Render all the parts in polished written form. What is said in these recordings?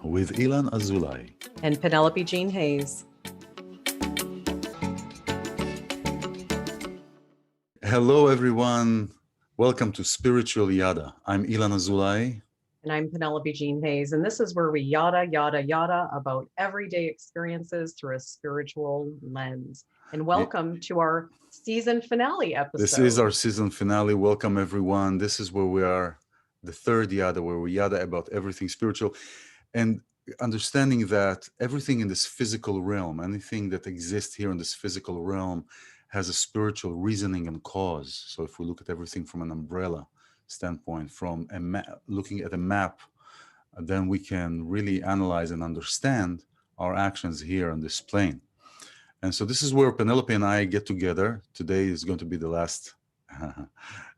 with Ilan Azulay and Penelope Jean Hayes. Hello, everyone. Welcome to Spiritual Yada. I'm Ilan Azulay. And I'm Penelope Jean Hayes. And this is where we yada, yada, yada about everyday experiences through a spiritual lens. And welcome to our season finale episode. This is our season finale. Welcome, everyone. This is where we are, the third Yada, where we yada about everything spiritual. And understanding that everything in this physical realm, anything that exists here in this physical realm, has a spiritual reasoning and cause. So if we look at everything from an umbrella standpoint, from looking at a map, then we can really analyze and understand our actions here on this plane. And so this is where Penelope and I get together. Today is going to be the last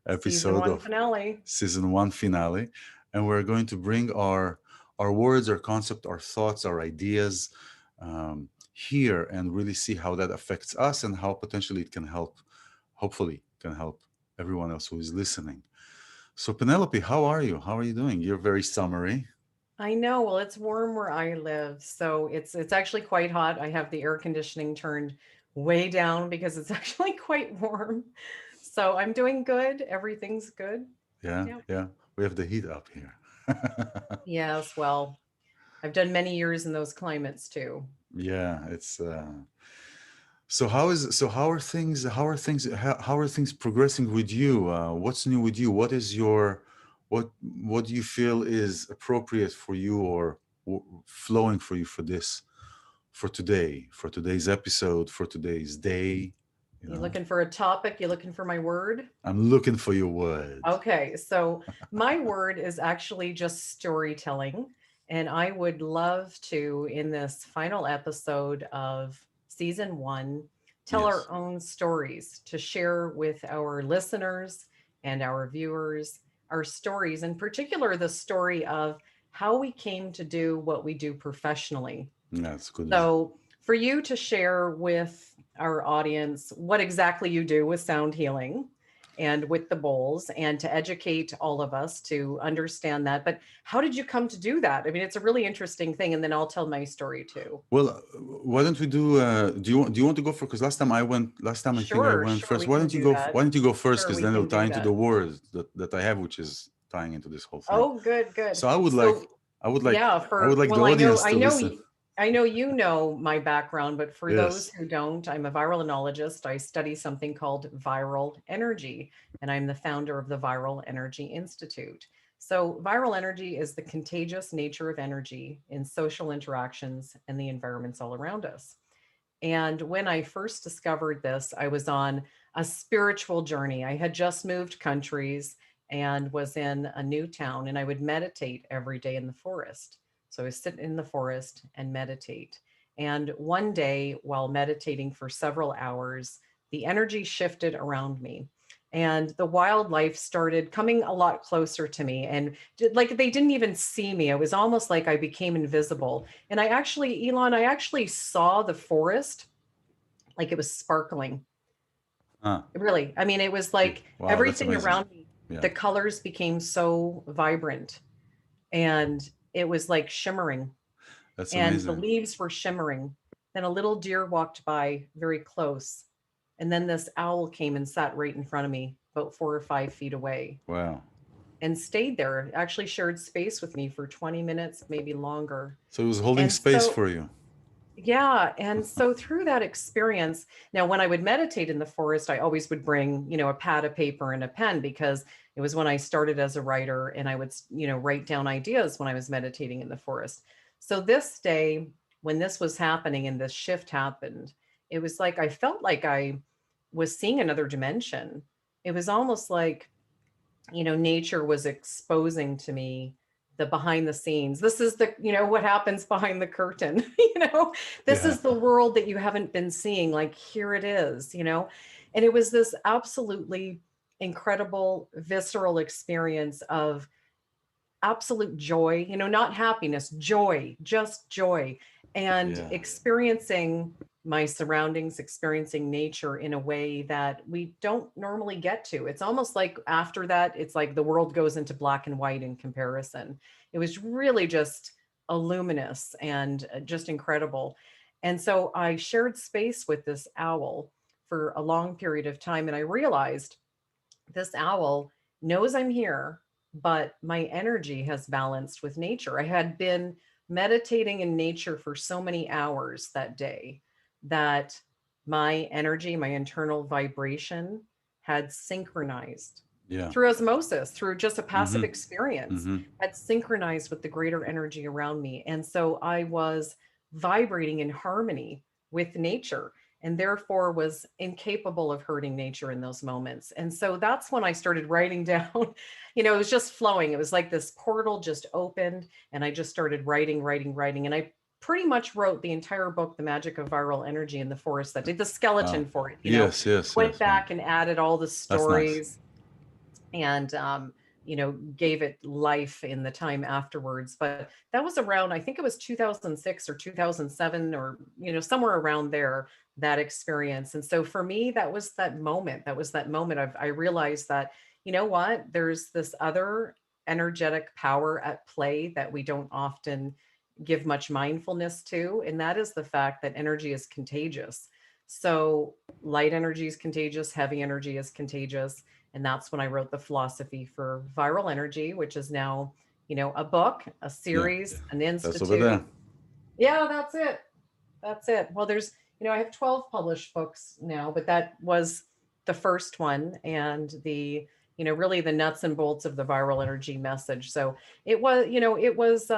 episode of season one finale. And we're going to bring our words, our concept, our thoughts, our ideas here and really see how that affects us and how potentially it can help, hopefully can help everyone else who is listening. So Penelope, how are you? How are you doing? You're very summery. I know. Well, it's warm where I live. So it's actually quite hot. I have the air conditioning turned way down because it's actually quite warm. So I'm doing good. Everything's good. Yeah. We have the heat up here. Yes, well, I've done many years in those climates too. Yeah, it's so how are things progressing with you? What's new with you? What is your what do you feel is appropriate for you or flowing for you for today's episode, for today's day? You looking for a topic? You looking for my word? I'm looking for your word. Okay, so my word is actually just storytelling. And I would love to, in this final episode of season one, tell our own stories, to share with our listeners and our viewers our stories, in particular, the story of how we came to do what we do professionally. That's good. So for you to share with our audience what exactly you do with sound healing and with the bowls, and to educate all of us to understand that. But how did you come to do that? I mean, it's a really interesting thing, and then I'll tell my story too. Well, why don't we do do you want to go for, because last time I think I went first. Why don't you go first, because then it'll tie into the words that I have, which is tying into this whole thing. Oh, good. So I would like the audience to listen. I know you know my background, but for those who don't, I'm a virolonologist. I study something called viral energy, and I'm the founder of the Viral Energy Institute. So viral energy is the contagious nature of energy in social interactions and the environments all around us. And when I first discovered this, I was on a spiritual journey. I had just moved countries and was in a new town, and I would meditate every day in the forest. So I would sit in the forest and meditate. And one day, while meditating for several hours, the energy shifted around me. And the wildlife started coming a lot closer to me. And like they didn't even see me. It was almost like I became invisible. And I actually saw the forest like it was sparkling. Really. I mean, it was like everything around me, the colors became so vibrant. And it was like shimmering. That's and amazing. The leaves were shimmering. Then a little deer walked by very close. And then this owl came and sat right in front of me, about 4 or 5 feet away. Wow. And stayed there, actually shared space with me for 20 minutes, maybe longer. So it was holding space for you. Yeah. And so through that experience, now when I would meditate in the forest, I always would bring, a pad of paper and a pen, because it was when I started as a writer, and I would, write down ideas when I was meditating in the forest. So this day, when this was happening and this shift happened, it was like I felt like I was seeing another dimension. It was almost like, nature was exposing to me the behind the scenes. This is the, what happens behind the curtain. This is the world that you haven't been seeing. Like, here it is, and it was this absolutely incredible visceral experience of absolute joy, not happiness, joy, just joy, and experiencing my surroundings, experiencing nature in a way that we don't normally get to. It's almost like after that, it's like the world goes into black and white in comparison. It was really just luminous and just incredible. And so I shared space with this owl for a long period of time. And I realized this owl knows I'm here, but my energy has balanced with nature. I had been meditating in nature for so many hours that day that my energy, my internal vibration had synchronized Yeah. through osmosis, through just a passive Mm-hmm. experience, Mm-hmm. had synchronized with the greater energy around me. And so I was vibrating in harmony with nature and therefore was incapable of hurting nature in those moments. And so that's when I started writing down, it was just flowing. It was like this portal just opened and I just started writing, writing, writing. And I pretty much wrote the entire book, The Magic of Viral Energy in the Forest, that did the skeleton Wow. for it, Yes, yes, went yes. Wow. back and added all the That's nice. stories and gave it life in the time afterwards. But that was around, I think it was 2006 or 2007, or somewhere around there, that experience. And so for me, that was that moment. I realized that, what, there's this other energetic power at play that we don't often give much mindfulness to, and that is the fact that energy is contagious. So light energy is contagious, heavy energy is contagious. And that's when I wrote the philosophy for viral energy, which is now, a book, a Yeah. series, an That's over there. institute. Yeah, that's it. That's it. Well, I have 12 published books now, but that was the first one and really the nuts and bolts of the viral energy message. So it was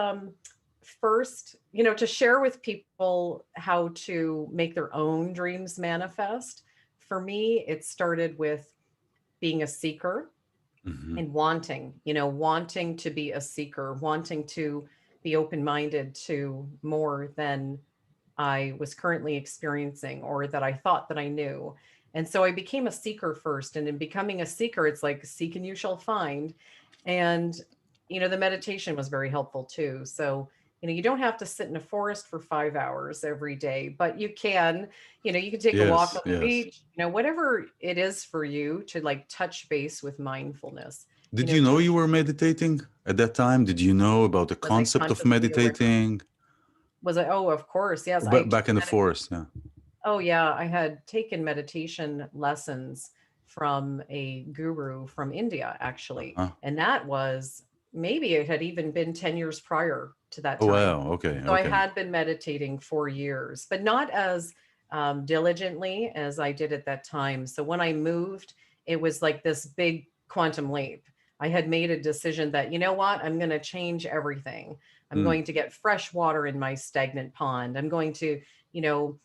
first, to share with people how to make their own dreams manifest. For me, it started with being a seeker Mm-hmm. and wanting to be a seeker, wanting to be open minded to more than I was currently experiencing or that I thought that I knew. And so I became a seeker first. And in becoming a seeker, it's like seek and you shall find. And, the meditation was very helpful too. So, you don't have to sit in a forest for 5 hours every day, but you can take a walk Yes, on the yes. beach, whatever it is for you to like touch base with mindfulness, Did you know to you were meditating at that time? Did you know about the was I concept of consciously aware? meditating? Was I? Oh, of course. Yes. I took Back in the forest, yeah. Oh, yeah. I had taken meditation lessons from a guru from India, actually. Uh-huh. And that was maybe it had even been 10 years prior to that Oh time. wow. Okay, So I okay. had been meditating for years, but not as diligently as I did at that time. So when I moved, it was like this big quantum leap. I had made a decision that, what, I'm going to change everything. I'm Mm, going to get fresh water in my stagnant pond. I'm going to, you know,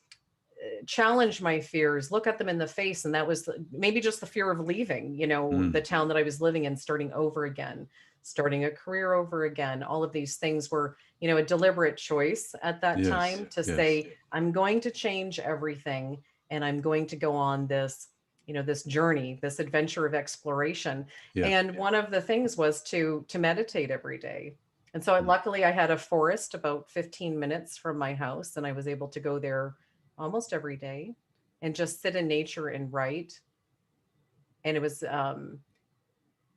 challenge my fears, look at them in the face. And that was maybe just the fear of leaving, mm. the town that I was living in, starting over again, starting a career over again. All of these things were, a deliberate choice at that Yes, time to yes. say, I'm going to change everything and I'm going to go on this, this journey, this adventure of exploration. Yeah. And one of the things was to meditate every day. And so Mm, luckily I had a forest about 15 minutes from my house and I was able to go there almost every day and just sit in nature and write. And it was an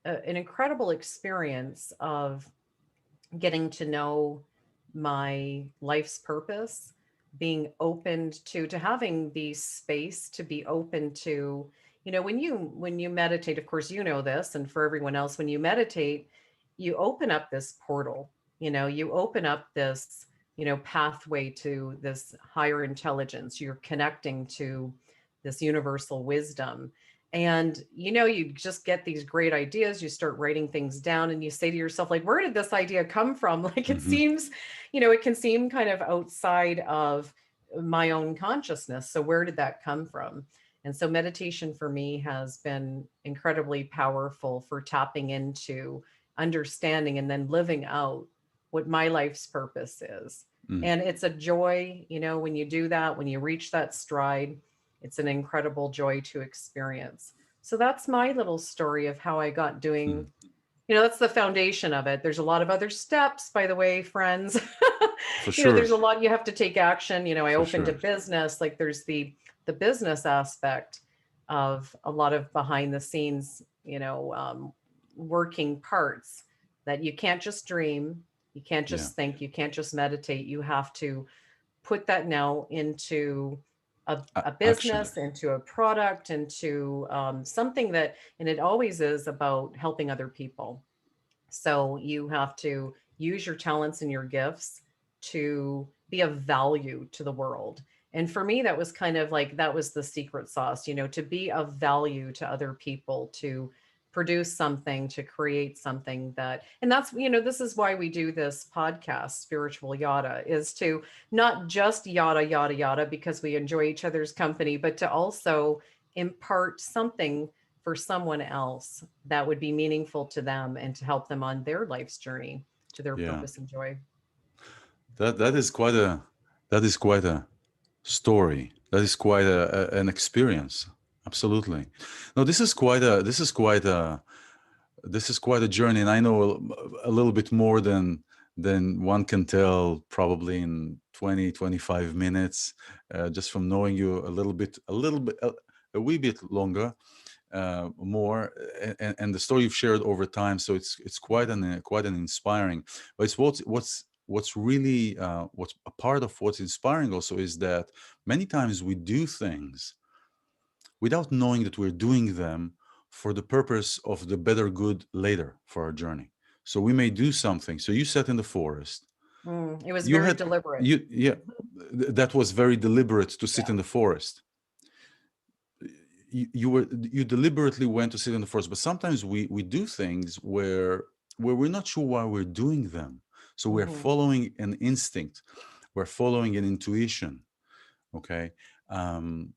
incredible experience of getting to know my life's purpose, being opened to having the space to be open to, when you meditate, of course, this, and for everyone else, when you meditate, you open up this portal, you open up this, pathway to this higher intelligence. You're connecting to this universal wisdom. And you just get these great ideas, you start writing things down and you say to yourself, like, where did this idea come from? Like, it mhm, seems, it can seem kind of outside of my own consciousness. So where did that come from? And so meditation for me has been incredibly powerful for tapping into understanding and then living out what my life's purpose is. mm, And it's a joy, when you do that, when you reach that stride, it's an incredible joy to experience. So that's my little story of how I got mm. doing. That's the foundation of it. There's a lot of other steps, by the way, friends. For sure, There's a lot you have to take action. I for opened a sure. business. Like there's the business aspect of a lot of behind the scenes, working parts that you can't just dream. You can't Yeah. just think, you can't just meditate. You have to put that now into a Action business, it. into a product, into something that, and it always is about helping other people. So you have to use your talents and your gifts to be of value to the world. And for me, that was kind of like that was the secret sauce, to be of value to other people, to produce something, to create something that, and that's, this is why we do this podcast, Spiritual Yada, is to not just yada, yada, yada, because we enjoy each other's company, but to also impart something for someone else that would be meaningful to them and to help them on their life's journey to their Yeah. purpose and joy. That is quite a story. That is quite an experience. Absolutely. No, this is quite a journey, and I know a little bit more than one can tell probably in 20, 25 minutes, just from knowing you a wee bit longer, more, and the story you've shared over time. So it's quite an inspiring. But it's what's really what's a part of what's inspiring also is that many times we do things without knowing that we're doing them for the purpose of the better good later for our journey. So we may do something. So you sat in the forest. It was You very had deliberate. you yeah, that was very deliberate to sit Yeah. in the forest. You deliberately went to sit in the forest, but sometimes we do things where we're not sure why we're doing them. So we're Hmm. following an instinct, we're following an intuition. Okay. um,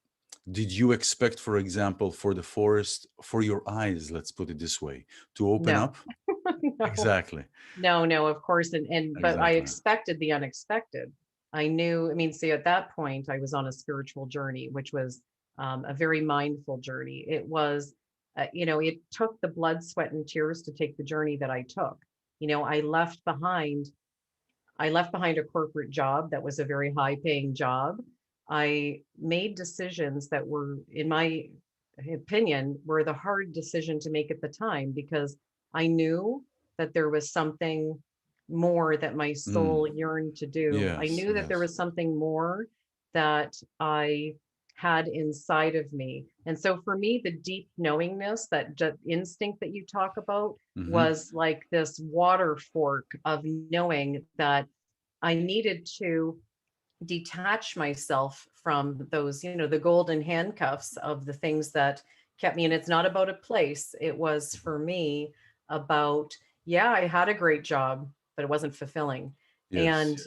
did you expect, for example, for the forest, for your eyes, let's put it this way, to open No, up? no, Exactly. no, of course. But I Exactly. expected the unexpected. I knew, I mean, see, at that point, I was on a spiritual journey, which was a very mindful journey. It was, it took the blood, sweat, and tears to take the journey that I took. I left behind a corporate job that was a very high paying job. I made decisions that were, in my opinion, were the hard decision to make at the time because I knew that there was something more that my Mm. soul yearned to do. I Yes, knew that there yes. was something more that I had inside of me. And so for me, the deep knowingness, that instinct that you talk about, Mm-hmm. was like this water fork of knowing that I needed to detach myself from those, the golden handcuffs of the things that kept me. And it's not about a place. It was for me about, yeah, I had a great job, but it wasn't fulfilling. Yes. And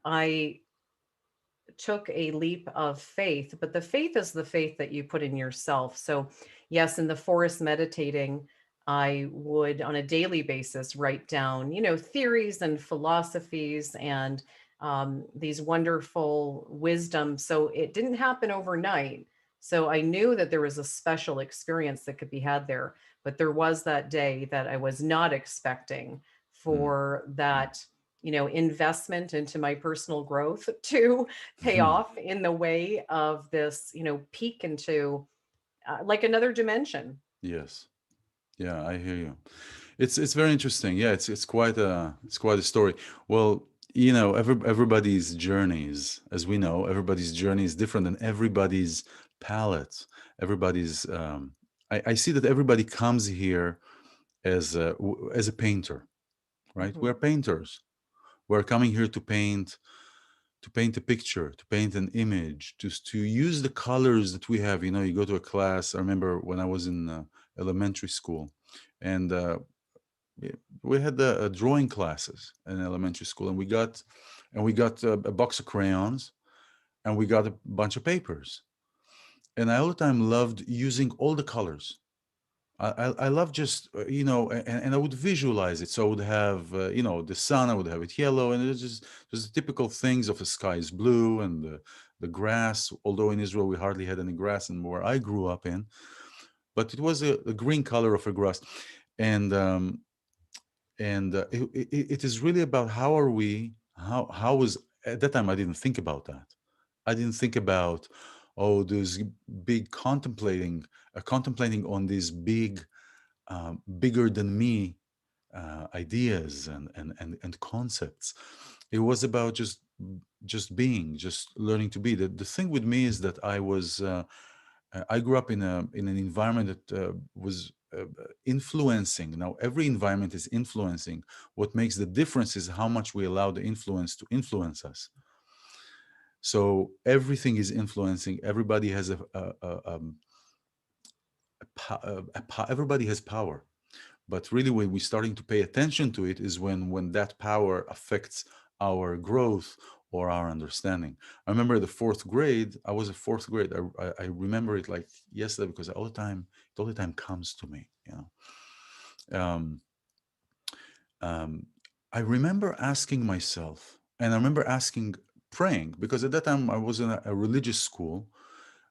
I took a leap of faith, but the faith is the faith that you put in yourself. So, yes, in the forest meditating, I would on a daily basis write down, theories and philosophies and these wonderful wisdom. So it didn't happen overnight. So I knew that there was a special experience that could be had there. But there was that day that I was not expecting Mm. for that, investment into my personal growth to pay off in the way of this, peek into like another dimension. Yes. Yeah, I hear you. It's very interesting. Yeah, it's quite a story. Well, everybody's journeys, as we know, everybody's journey is different, and everybody's palette, everybody's. I see that everybody comes here as a painter, right? Mhm. We're painters. We're coming here to paint a picture, to paint an image, just to use the colors that we have. You go to a class. I remember when I was in elementary school, and we had drawing classes in elementary school, and we got a box of crayons, and we got a bunch of papers, and I all the time loved using all the colors. I love just and I would visualize it. So I would have the sun. I would have it yellow, and it's just the typical things of the sky is blue, and the grass. Although in Israel we hardly had any grass, and where I grew up in, but it was a green color of a grass, and it is really about how are we how was at that time. I didn't think about that. I didn't think about, oh, those big contemplating on these bigger than me ideas and concepts. It was about just being, just learning to be. The thing with me is that I grew up in an environment that was influencing. Now, every environment is influencing. What makes the difference is how much we allow the influence to influence us. So everything is influencing. Everybody has everybody has power. But really, when we're starting to pay attention to it, is when that power affects our growth or our understanding. I remember the fourth grade. I was a fourth grade. I remember it like yesterday because it all the time comes to me. Um, um, I remember asking myself, and I remember praying, because at that time I was in a religious school.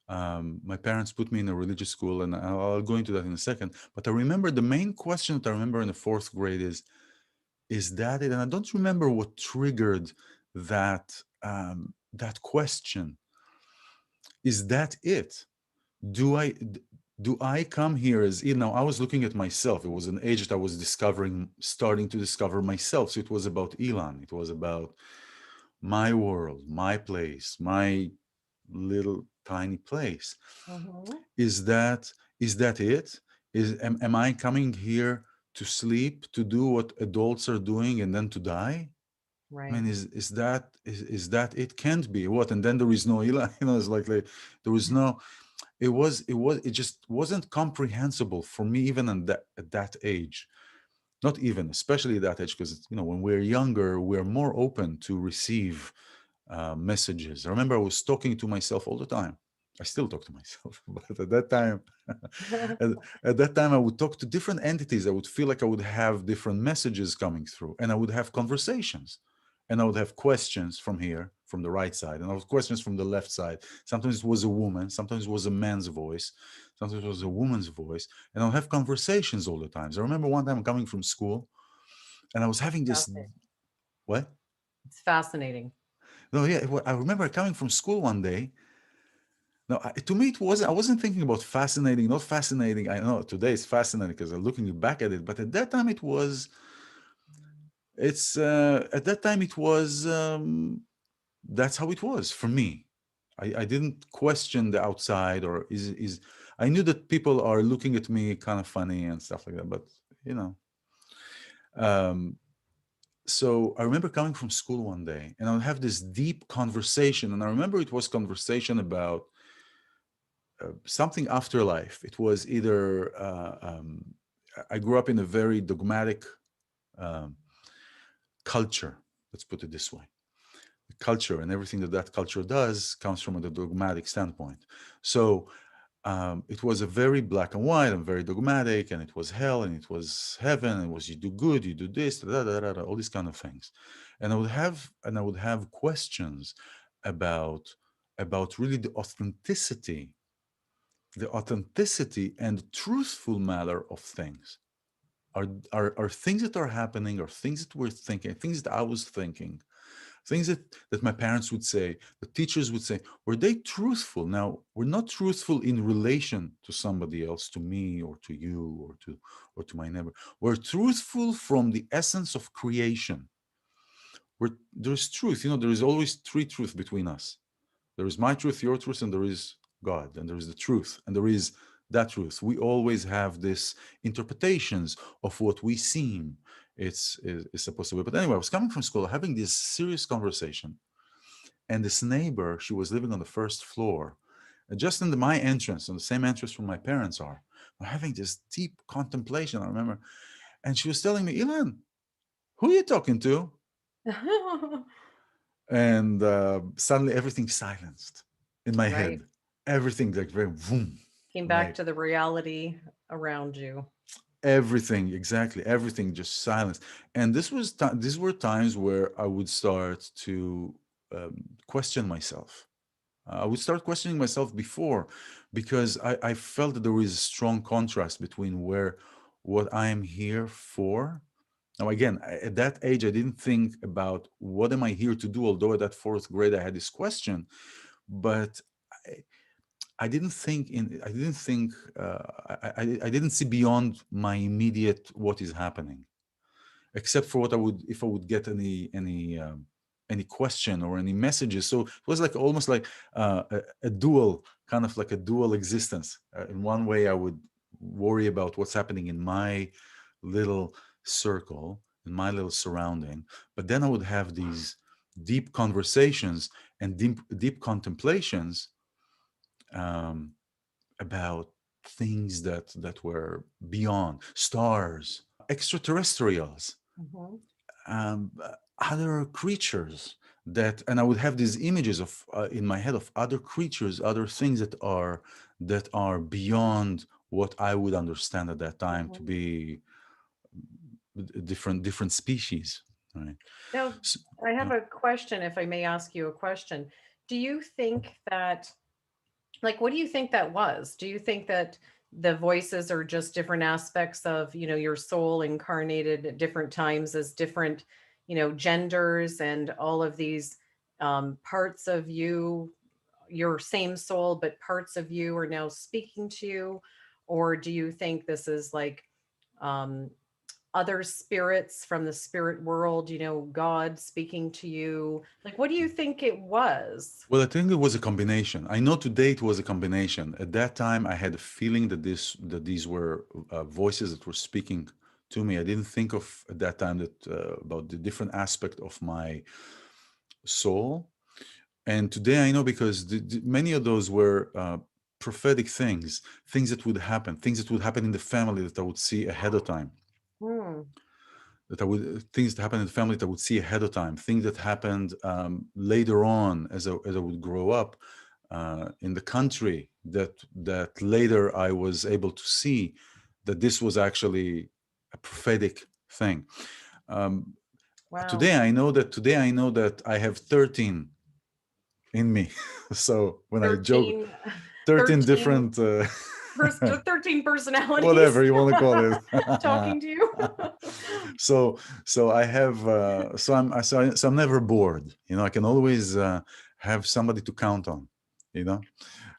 My parents put me in a religious school, and I'll go into that in a second. But I remember the main question that I remember in the fourth grade is that it? And I don't remember what triggered that question. Is that it? Do I do I come here as, I was looking at myself. It was an age that I was starting to discover myself. So it was about Ilan. It was about my world, my place, my little tiny place. Hmm. Is that it? Am I coming here to sleep, to do what adults are doing, and then to die? I Right. mean, is that it? Can't be. What? And then there is no Eli. It's like there was no. It just wasn't comprehensible for me, even at that age. Not even, especially at that age, because when we're younger, we're more open to receive messages. I remember I was talking to myself all the time. I still talk to myself, but at that time, at, at that time, I would talk to different entities. I would feel like I would have different messages coming through, and I would have conversations, and I would have questions from here, from the right side, and I would have questions from the left side. Sometimes it was a woman, sometimes it was a man's voice, sometimes it was a woman's voice, and I'll have conversations all the time. So I remember one time coming from school, and I was having this. Fascinating. What? It's fascinating. No, yeah, I remember coming from school one day. No, to me it wasn't. I wasn't thinking about fascinating, not fascinating. I know today it's fascinating because I'm looking back at it, but at that time it was. It's at that time it was. That's how it was for me. I didn't question the outside, or is. I knew that people are looking at me kind of funny and stuff like that, but you know. Um, so I remember coming from school one day, and I would have this deep conversation, and I remember it was conversation about something afterlife. It was either I grew up in a very dogmatic um, culture. Let's put it this way: the culture and everything that culture does comes from a dogmatic standpoint. So it was a very black and white and very dogmatic, and it was hell and it was heaven, and it was you do good, you do this, da, da, da, da, all these kind of things. And I would have questions about really the authenticity and truthful matter of things. Are things that are happening, or things that we're thinking, things that I was thinking, things that my parents would say, the teachers would say, were they truthful? Now, we're not truthful in relation to somebody else, to me or to you or to my neighbor. We're truthful from the essence of creation. There's truth. There is always three truths between us. There is my truth, your truth, and there is God, and there is the truth, and there is that truth. We always have this interpretations of what we seem it's supposed to be. But anyway, I was coming from school, having this serious conversation, and this neighbor, she was living on the first floor, just in my entrance, on the same entrance where my parents are. We're having this deep contemplation, I remember, and she was telling me, Ilan, who are you talking to? And suddenly everything silenced in my Right. head. Everything like very boom, Came back like to the reality around you. everything, exactly everything just silenced. And these were times where I would start to question myself. I would start questioning myself before, because I felt that there was a strong contrast between what I am here for. Now, again, at that age, I didn't think about what am I here to do. Although at that fourth grade, I had this question, but I, I didn't think in. I didn't think. I didn't see beyond my immediate what is happening. except for what I would, if I would get any question or any messages. So it was like almost like a dual, kind of like a dual existence. In one way, I would worry about what's happening in my little circle, in my little surrounding, but then I would have these deep conversations and deep contemplations um, about things that were beyond stars, extraterrestrials, Mhm. um, other creatures that, and I would have these images of in my head of other creatures, other things that are beyond what I would understand at that time to Mhm. be different species, right? Now, So, I have yeah. a question, if I may ask you a question. Do you think that, like, what do you think that was? Do you think that the voices are just different aspects of, your soul incarnated at different times as different, genders and all of these parts of you, your same soul, but parts of you are now speaking to you? Or do you think this is like um, other spirits from the spirit world, God speaking to you? Like, what do you think it was? Well, I think it was a combination. I know today it was a combination. At that time, I had a feeling that these were voices that were speaking to me. I didn't think of at that time that about the different aspect of my soul. And today I know because many of those were prophetic things, things that would happen in the family that I would see ahead of time. Hmm. That I would things that happened in the family that I would see ahead of time. Things that happened later on as I would grow up in the country that later I was able to see that this was actually a prophetic thing. Um, Wow. today I know that I have 13 in me. So when I joke, 13, 13 13 different, 13 whatever personalities you want to call it. talking to you. so so I have so I'm never bored. I can always have somebody to count on. You know.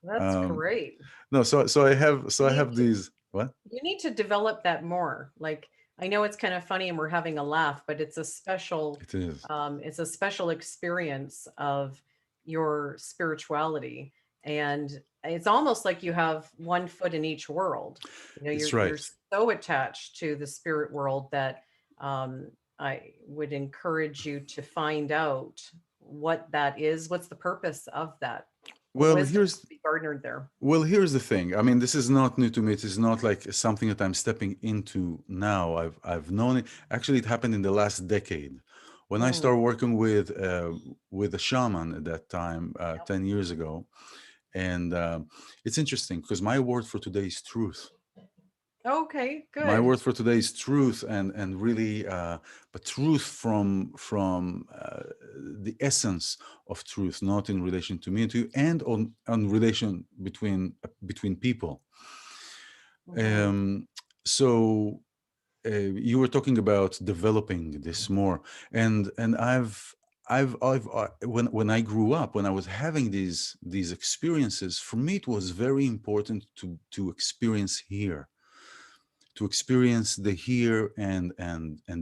That's Um, great. no, so You I need have to these. What? you need to develop that more. Like, I know it's kind of funny and we're having a laugh, but It is. it's a special experience of your spirituality. And it's almost like you have one foot in each world. It's You're right. so attached to the spirit world that um, I would encourage you to find out what that is. What's the purpose of that? What Well, wisdom here's to be garnered there? Well, here's the thing. I mean, this is not new to me. It is not like something that I'm stepping into now. I've known it. Actually, it happened in the last decade. When I Mm. started working with a shaman at that time, 10 years ago, and it's interesting because my word for today is truth. Okay, My good. word for today is truth, and really, but truth from the essence of truth, not in relation to me and to you, and on relation between people. Mhm. Um, so you were talking about developing this more, and when I grew up, when I was having these experiences, for me it was very important to experience here, to experience the here and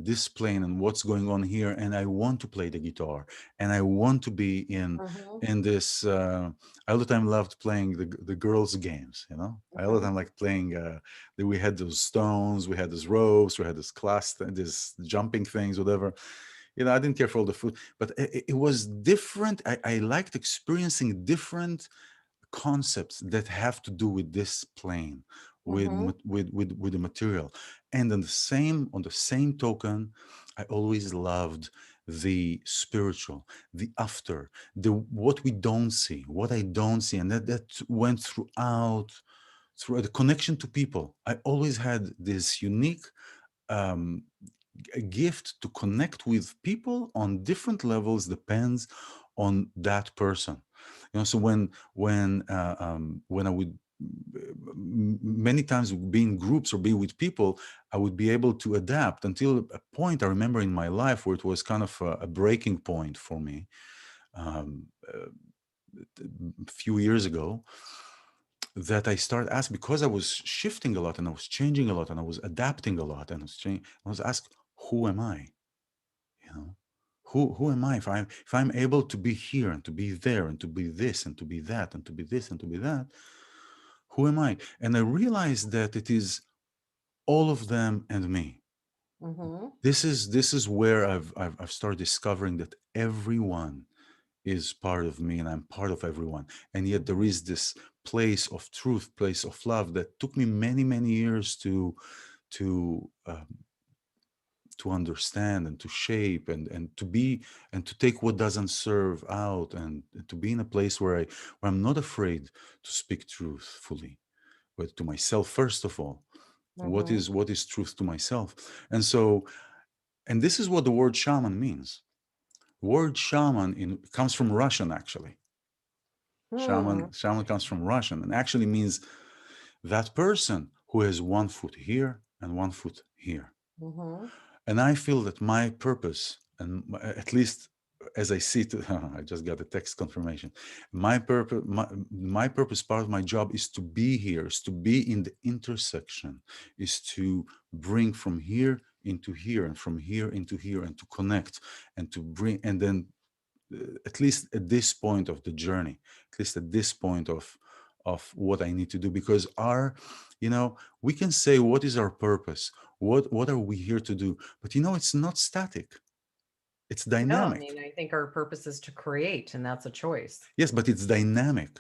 this plane and what's going on here, and I want to play the guitar, and I want to be Mhm. in this I all the time loved playing the girls games. I all the Mhm. time like playing we had those stones, we had those ropes, we had this this jumping things, whatever. I didn't care for all the food, but it was different. I liked experiencing different concepts that have to do with this plane, with Mhm. with the material. And on the same token, I always loved the spiritual, the after, the what we don't see, what I don't see, and that went through the connection to people. I always had this unique um, a gift to connect with people on different levels, depends on that person. So when I would many times be in groups or be with people, I would be able to adapt until a point I remember in my life where it was kind of a breaking point for me. um, a few years ago, that I started asking, because I was shifting a lot and I was changing a lot and I was adapting a lot and I was asked, who am I? You know, who am I? If I'm able to be here and to be there and to be this and to be that and to be this and to be that, who am I? And I realized that it is all of them and me. Mm-hmm. This is where I've started discovering that everyone is part of me and I'm part of everyone. And yet there Mm-hmm. is this place of truth, place of love that took me many, many years to to understand and to shape and to be and to take what doesn't serve out and to be in a place where I'm not afraid to speak truth fully, but to myself first of all. Mm-hmm. What is truth to myself? And so, and this is what the word shaman means. Word shaman comes from Russian actually. Hmm. Shaman comes from Russian and actually means that person who has one foot here and one foot here. Mm-hmm. And I feel that my purpose, and at least as I see it, I just got a text confirmation. My purpose, part of my job is to be here, is to be in the intersection, is to bring from here into here and from here into here and to connect and to bring, and then at least at this point of the journey, at least at this point of what I need to do, because we can say what is our purpose, what are we here to do, but it's not static, it's No, I dynamic. mean, I think our purpose is to create, and that's a choice. Yes, but it's dynamic,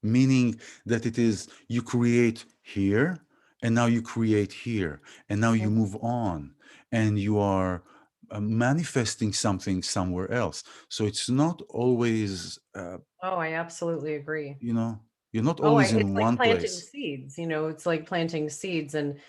meaning that it is you create here and now you create here and now you Mhm. move on and you are manifesting something somewhere else. So it's not always Oh, I absolutely agree. you know you're not Oh, always it's in like one planting place. seeds, it's like planting seeds. And,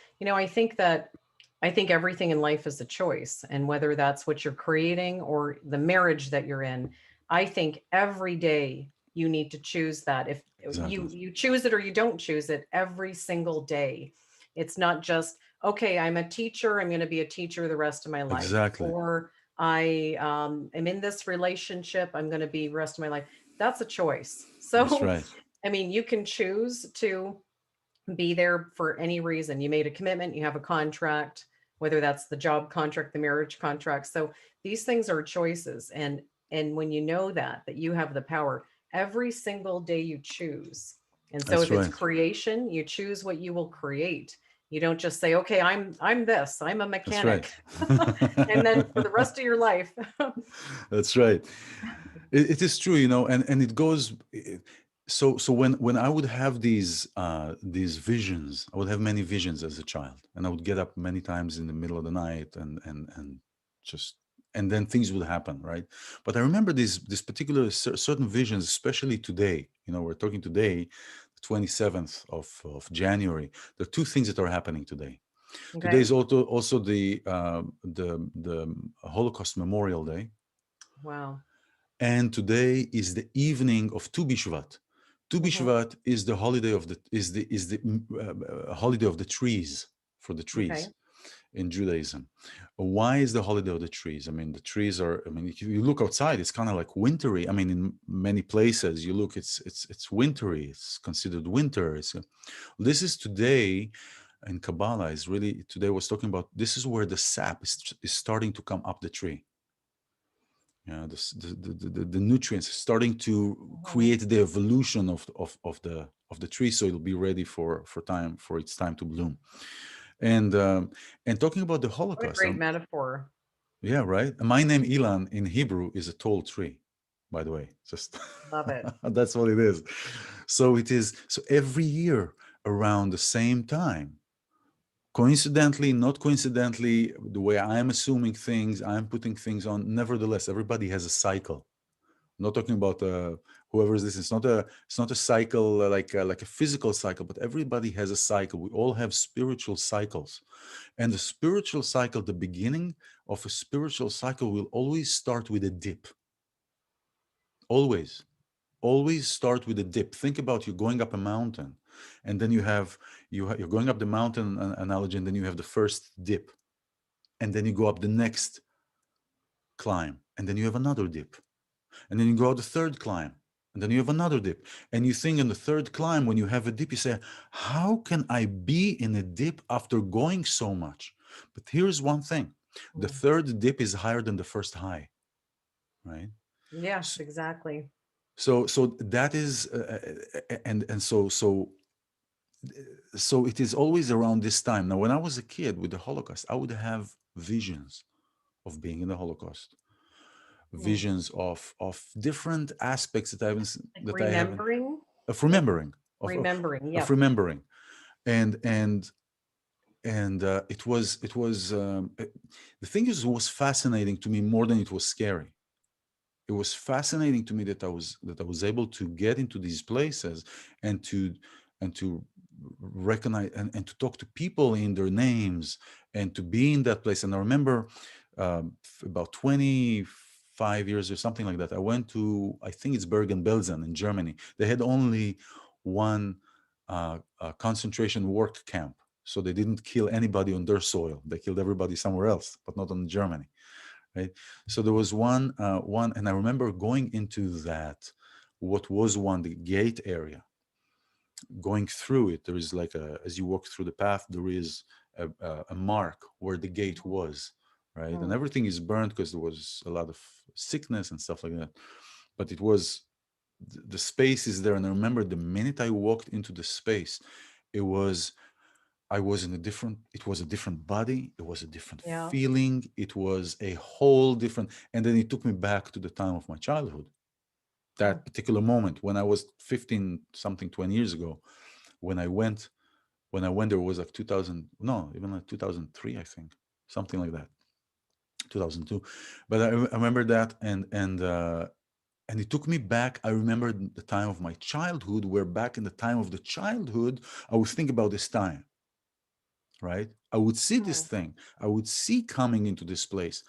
I think everything in life is a choice. And whether that's what you're creating or the marriage that you're in, I think every day you need to choose that. If Exactly. you choose it or you don't choose it every single day. It's not just, okay, I'm a teacher, I'm going to be a teacher the rest of my life. Exactly. Or I am in this relationship, I'm going to be the rest of my life. That's a choice. That's So, right. I mean, you can choose to be there for any reason. You made a commitment, you have a contract, whether that's the job contract, the marriage contract. So these things are choices. And when you know that you have the power every single day you choose. And so That's if it's right. creation, you choose what you will create. You don't just say, okay, I'm this, I'm a That's right. mechanic. And then for the rest of your life. That's right. It is true, and it goes. So when I would have these visions, I would have many visions as a child, and I would get up many times in the middle of the night, and just and then things would happen, right? But I remember these particular certain visions, especially today. We're talking today, the 27th of January. There are two things that are happening today. Today Okay. is also the Holocaust Memorial Day, Wow. and today is the evening of Tu B'Shvat. Tu Hmm. B'Shvat is the holiday of the holiday of the trees, for the trees Okay. in Judaism. Why is the holiday of the trees? I mean, the trees are. I mean, if you look outside, it's kind of like wintry. I mean, in many places you look, it's wintry. It's considered winter. This is today in Kabbalah. Is really today was talking about. This is where the sap is starting to come up the tree. The nutrients are starting to Hmm. create the evolution of the tree, so it'll be ready for its time to bloom. And talking about the What a Holocaust, great metaphor. yeah, right. My name Ilan in Hebrew is a tall tree, by the way. Just Love it. that's what it is. So it is. So every year around the same time, coincidentally, not coincidentally, the way I'm assuming things, I'm putting things on. Nevertheless, everybody has a cycle. I'm not talking about whoever is this. It's not a cycle like a physical cycle, but everybody has a cycle. We all have spiritual cycles, and the spiritual cycle, the beginning of a spiritual cycle, will always start with a dip. Always, always start with a dip. Think about you going up a mountain, and then you're going up the mountain analogy, and then you have the first dip, and then you go up the next climb, and then you have another dip. And then you go out the third climb, and then you have another dip. And you think in the third climb, when you have a dip, you say, how can I be in a dip after going so much? But here's one thing. The Mm. third dip is higher than the first high, right? Yes, exactly. So that is and so it is always around this time. Now, when I was a kid with the Holocaust, I would have visions of being in the Holocaust, Mm. visions of different aspects that Like that I haven't remembering, of like remembering remembering. of Yep. remembering, and it was the thing is, it was fascinating to me more than it was scary. It was fascinating to me that I was able to get into these places and to recognize and to talk to people in their names and to be in that place. And I remember about 25 years or something like that, I went to, I think it's Bergen-Belsen in Germany. They had only one concentration work camp, so they didn't kill anybody on their soil. They killed everybody somewhere else, but not on Germany, right? So there was one, and I remember going into that, what was one, the gate area, going through it. There is like as you walk through the path, there is a mark where the gate was, right? And Mm. everything is burned because there was a lot of sickness and stuff like that. But it was, the space is there. And I remember the minute I walked into the space, it was, I was in a different, it was a different body, it was a different Yeah. feeling, it was a whole different, and then it took me back to the time of my childhood, Mm. that particular moment when I was 15 something, 20 years ago, when I went, there was like 2000, no, even like 2003, I think, something like that, 2002. But I remember that, and it took me back. I remember the time of my childhood, where back in the time of the childhood, I was thinking about this time, right? I would see this Mm. thing. I would see coming into this place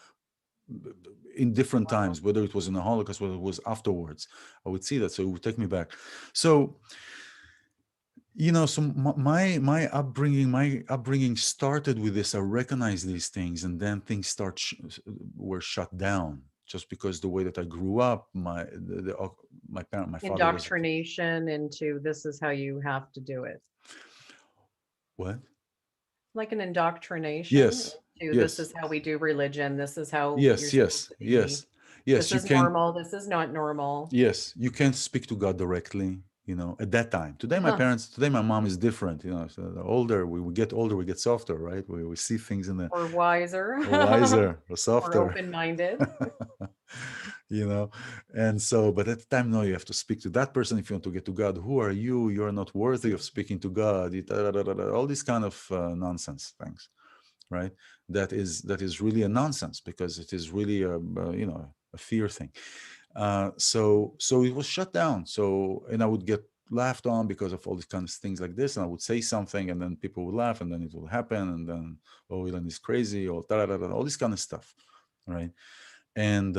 in different Wow. times, whether it was in the Holocaust, whether it was afterwards. I would see that. So it would take me back. So, so my upbringing started with this. I recognized these things, and then things were shut down just because the way that I grew up. My father was Indoctrination into this is how you have to do it. what? Like an indoctrination Yes, into this yes, is how we do religion. This is how you're yes, supposed yes, to be. yes, yes. This You is can. normal. This is not normal. Yes, you can't speak to God directly, at that time. Today my mom is different, so the older we get older, we get softer, right? We see things in the Or wiser wiser or or softer, open-minded. you know. And so, but at the time, no, you have to speak to that person if you want to get to God. Who are you? You're not worthy of speaking to God. All these kind of nonsense things, right? That is really a nonsense, because it is really a fear thing. So it was shut down. So, and I would get laughed on because of all these kind of things like this, and I would say something, and then people would laugh, and then it will happen, and then, oh, Elon is crazy, or all this kind of stuff, right? And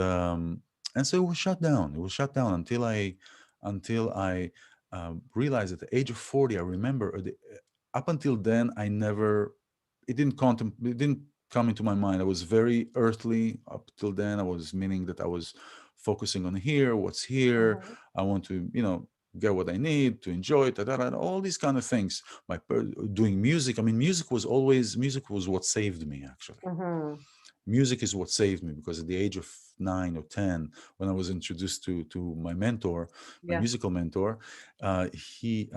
and so it was shut down. It was shut down until I realized at the age of 40. I remember up until then, I never, it didn't come into my mind. I was very earthly up till then. I was, meaning that I was focusing on here, what's here. Mhm, I want to, get what I need to enjoy it, all these kind of things. Doing music. I mean, music was what saved me, actually. mhm. Music is what saved me, because at the age of 9 or 10, when I was introduced to my mentor, my Yeah. musical mentor, he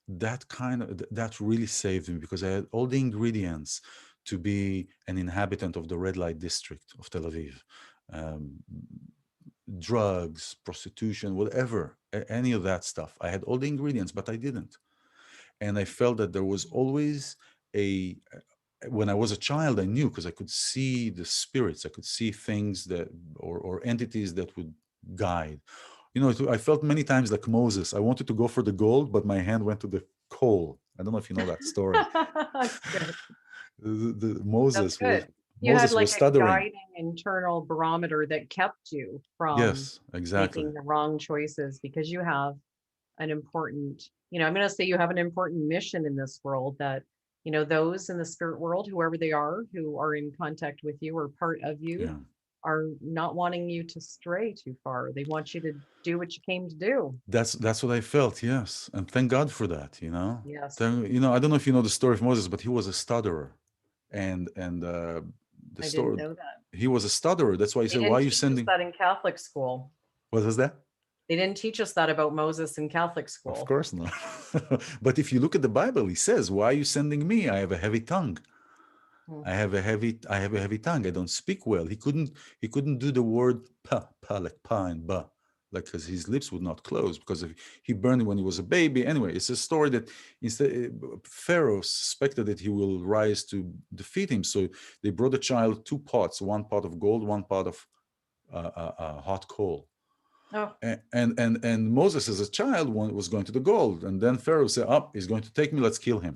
that really saved me, because I had all the ingredients to be an inhabitant of the red light district of Tel Aviv. Um, Drugs, prostitution, whatever, any of that stuff. I had all the ingredients, but I didn't. And I felt that there was always a when I was a child, I knew, because I could see the spirits, I could see things that, or entities that would guide. I felt many times like Moses. I wanted to go for the gold, but my hand went to the coal. I don't know if you know that story. That's good. That's Moses was good. You had Moses like was a stuttering. guiding internal barometer that kept you from Yes, exactly. making the wrong choices because you have an important, I'm going to say you have an important mission in this world that, those in the spirit world, whoever they are, who are in contact with you or part of you, Yeah. are not wanting you to stray too far. They want you to do what you came to do. That's what I felt, yes. And thank God for that, Yes. I don't know if you know the story of Moses, but he was a stutterer. And the I didn't story. know that. He was a stutterer. That's why he They said, "Why are didn't you teach us sending?" that in Catholic school. What was that? They didn't teach us that about Moses in Catholic Of school. course not. But if you look at the Bible, he says, "Why are you sending me? I have a heavy tongue. Hmm. I have a heavy tongue. I don't speak well." He couldn't do the word pa like pa and ba, like because his lips would not close because he burned when he was a baby. Anyway, it's a story that instead Pharaoh suspected that he will rise to defeat him, so they brought a child two pots, one pot of gold, one pot of hot coal. Oh, And Moses as a child was going to the gold, and then Pharaoh said, "Up, he's going to take me. Let's kill him."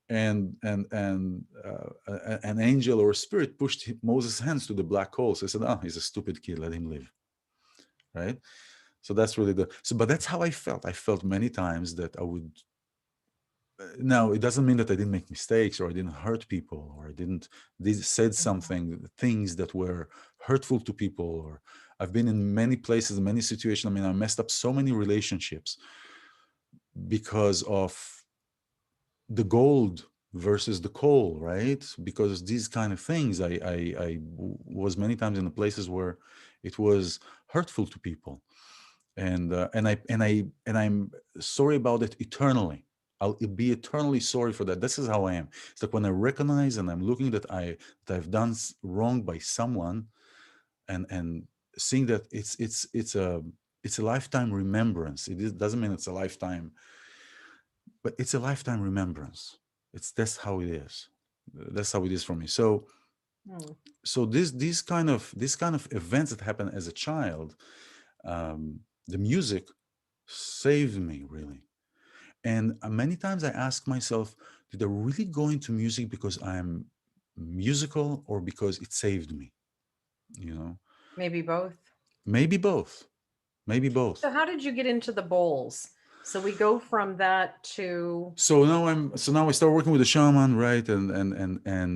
And an angel or a spirit pushed Moses' hands to the black hole. So I said, "Oh, he's a stupid kid. Let him live." Right. So that's really but that's how I felt. I felt many times that I would. Now it doesn't mean that I didn't make mistakes or I didn't hurt people or I didn't said something things that were hurtful to people, or I've been in many places, many situations. I mean, I messed up so many relationships because of the gold versus the coal, right? Because these kind of things, I was many times in the places where it was hurtful to people, and I'm sorry about it eternally. I'll be eternally sorry for that. This is how I am. It's like when I recognize and I'm looking that I've done wrong by someone, and seeing that it's a lifetime remembrance. Doesn't mean it's a lifetime, but it's a lifetime remembrance. That's how it is. That's how it is for me. So hmm. so these kind of events that happen as a child, the music saved me really. And many times I ask myself, did I really go into music because I'm musical or because it saved me? You know, Maybe both. maybe both. Maybe So, both. how did you get into the bowls? So, we go from that to, So now I start working with the shaman, right? And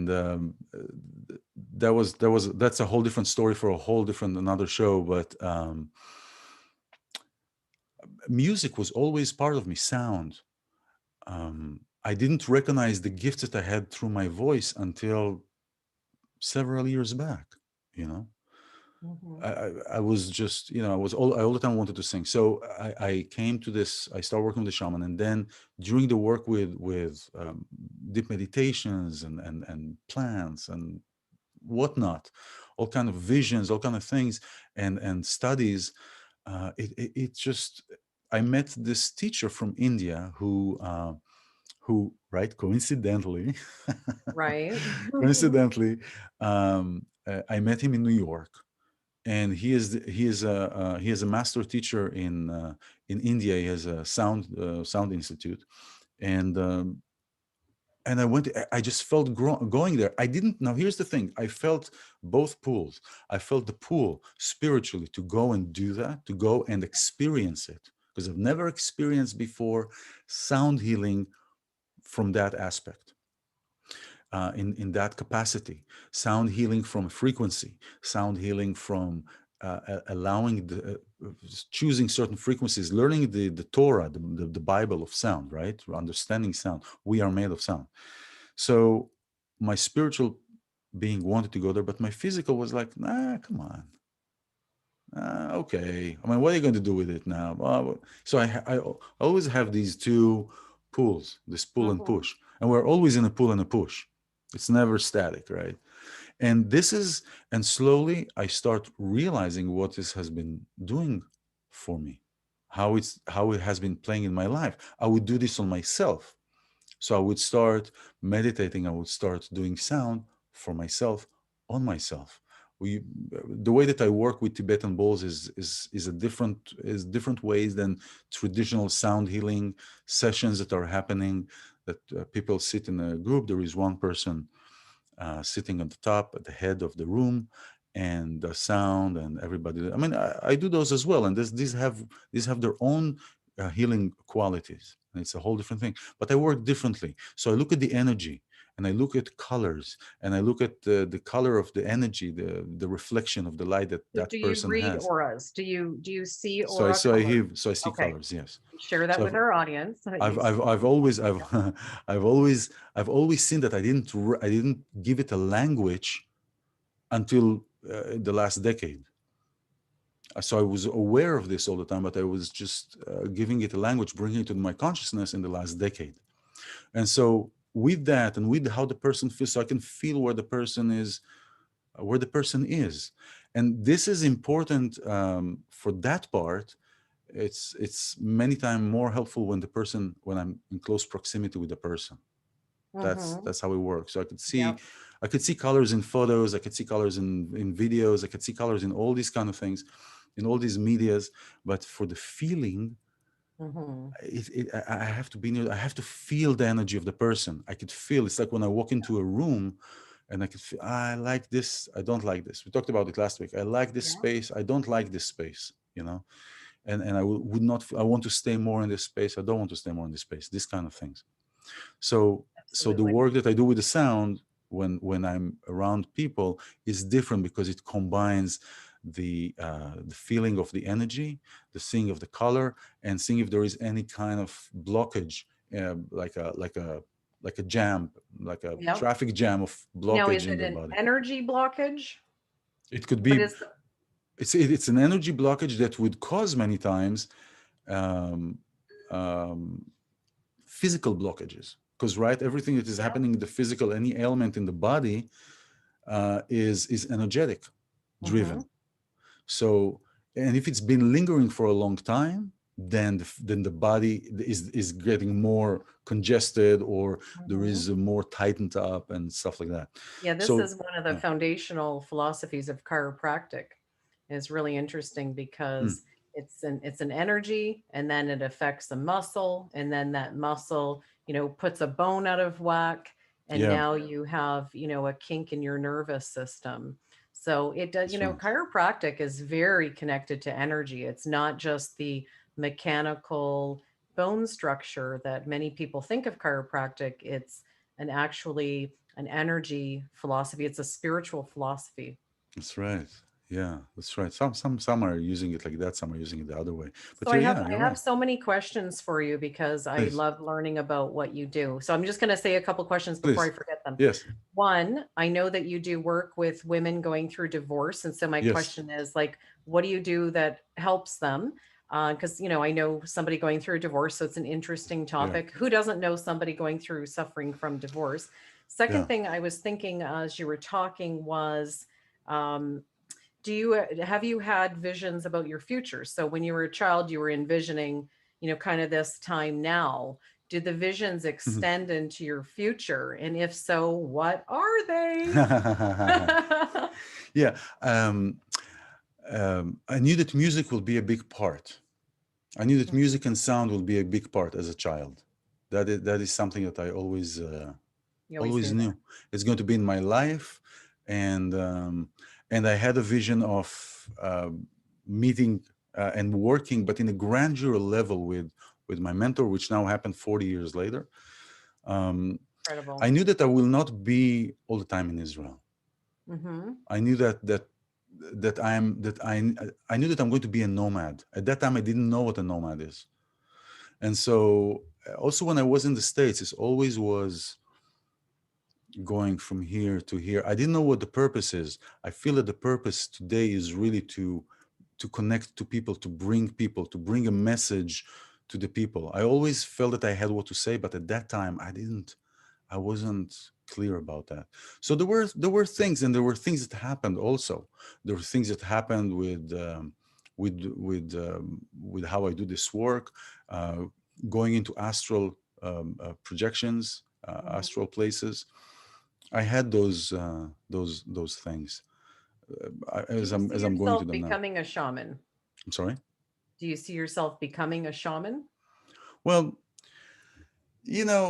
that's a whole different story for a whole different another show. But music was always part of me. Sound. I didn't recognize the gifts that I had through my voice until several years back. You know, mhm, I was just, I all the time wanted to sing. So I came to this. I started working with the shaman, and then during the work with deep meditations and plants and whatnot, all kind of visions, all kind of things, and studies. It just I met this teacher from India who right coincidentally right? coincidentally I met him in New York, and he is a master teacher in India. He has a sound institute, and and I just felt going there. I didn't. Now here's the thing: I felt both pools. I felt the pool spiritually to go and do that, to go and experience it, because I've never experienced before sound healing from that aspect, in that capacity. Sound healing from frequency, sound healing from allowing choosing certain frequencies, learning the Torah, the Bible of sound, right? Understanding sound. We are made of sound. So my spiritual being wanted to go there, but my physical was like, nah, come on. Okay. I mean, what are you going to do with it now? So I always have these two pulls, this pull and Mhm. push. And we're always in a pull and a push. It's never static, right? And and slowly I start realizing what this has been doing for me, how it has been playing in my life. I would do this on myself. So I would start meditating. I would start doing sound for myself, on myself. We, the way that I work with Tibetan bowls is different ways than traditional sound healing sessions that are happening. That people sit in a group. There is one person sitting on the top, at the head of the room, and the sound and everybody. I mean, I do those as well, and these have their own healing qualities, and it's a whole different thing. But I work differently, so I look at the energy, and I look at colors, and I look at the color of the energy, the reflection of the light that So, that do you person read has. auras? Do you see So I aura so I color? hear so I see Okay, colors. Yes. share that So with our audience. I've always I've I've always seen that I didn't give it a language until the last decade. So I was aware of this all the time, but I was just giving it a language, bringing it to my consciousness in the last decade. And so with that, and with how the person feels, so I can feel where the person is, and this is important for that part. It's many times more helpful when I'm in close proximity with the person. Mm-hmm. That's how it works. So Yep. I could see colors in photos, I could see colors in videos, I could see colors in all these kind of things, in all these medias. But for the feeling, Mm-hmm. I have to be near, I have to feel the energy of the person. I could feel, it's like when I walk into a room and I could feel, I like this, I don't like this. We talked about it last week. I like this Yeah. space, I don't like this space, you know. And I would not, I want to stay more in this space, I don't want to stay more in this space, these kind of things. So the Absolutely. work that I do with the sound when I'm around people is different, because it combines the feeling of the energy, the seeing of the color, and seeing if there is any kind of blockage, like a jam, like a Yep. traffic jam of Now, blockage is in it the an body. energy blockage? It could What be, is the, it's an energy blockage that would cause many times um, um, physical blockages, because right, everything that is yeah. happening in the physical, any ailment in the body, is energetic Mm-hmm. driven. So, and if it's been lingering for a long time, then the body is getting more congested, or there Mm-hmm. is more tightened up and stuff like that. Yeah, this So is one of the yeah. foundational philosophies of chiropractic. It's really interesting Mm, because it's an energy, and then it affects a muscle, and then that muscle, puts a bone out of whack, and yeah, now you have, a kink in your nervous system. So it does, that's right. chiropractic is very connected to energy. It's not just the mechanical bone structure that many people think of chiropractic. It's an energy philosophy. It's a spiritual philosophy. That's right. Yeah, that's right. Some are using it like that, some are using it the other way. So But I yeah, have yeah, I you're have right. so many questions for you because I Please, love learning about what you do. So I'm just going to say a couple questions before I please. forget them. Yes, One, I know that you do work with women going through divorce, and so my yes. question is like, what do you do that helps them? Because I know somebody going through a divorce, so it's an interesting Yeah, topic. Who doesn't know somebody going through suffering from divorce? Second yeah. thing I was thinking as you were talking was, um, do you have you had visions about your future? So when you were a child, you were envisioning, kind of this time now. Did the visions extend into your future? And if so, what are they? Yeah, I knew that music will be a big part. I knew that music and sound will be a big part as a child. That is something that I You always always knew that. knew. It's going to be in my life, and I had a vision of meeting and working, but in a grandeur level with my mentor, which now happened 40 years later. Um, I Incredible. knew that I will not be all the time in Israel. Hmm. I knew that I knew that I'm going to be a nomad. At that time, I didn't know what a nomad is, and so also when I was in the States, it always was going from here to here. I didn't know what the purpose is. I feel that the purpose today is really to connect to people, to bring a message to the people. I always felt that I had what to say, but at that time I didn't. I wasn't clear about that. So there were things, and there were things that happened also. There were things that happened with how I do this work, uh, going into astral projections, Hmm. astral places. I had those things Do as you see I'm going to yourself them now. becoming a shaman? I'm sorry. Do you see yourself becoming a shaman? Well, you know,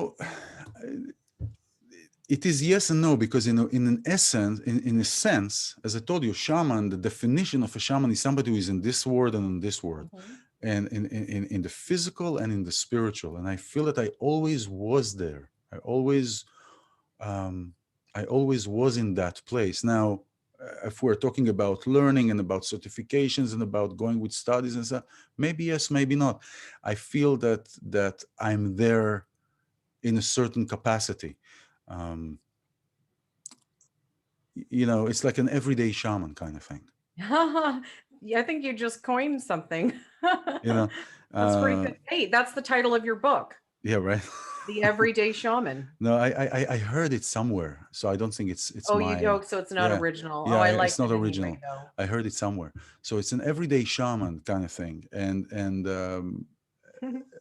it is yes and no, because in an essence, in a sense, as I told you, shaman. The definition of a shaman is somebody who is in this world and in this world, Hmm. and in the physical and in the spiritual. And I feel that I always was there. Um, I always was in that place. Now, if we're talking about learning and about certifications and about going with studies and stuff, maybe yes, maybe not. I feel that I'm there in a certain capacity. Um, it's like an everyday shaman kind of thing. Yeah, I think you just coined something. You know, That's pretty uh, good. Hey, that's the title of your book, yeah, right. The Everyday Shaman. No, I heard it somewhere, so I don't think it's Oh, you my. do. So it's not Yeah, original. Oh, yeah, I it's liked not it anyway, original. though. I heard it somewhere, so it's an everyday shaman kind of thing, and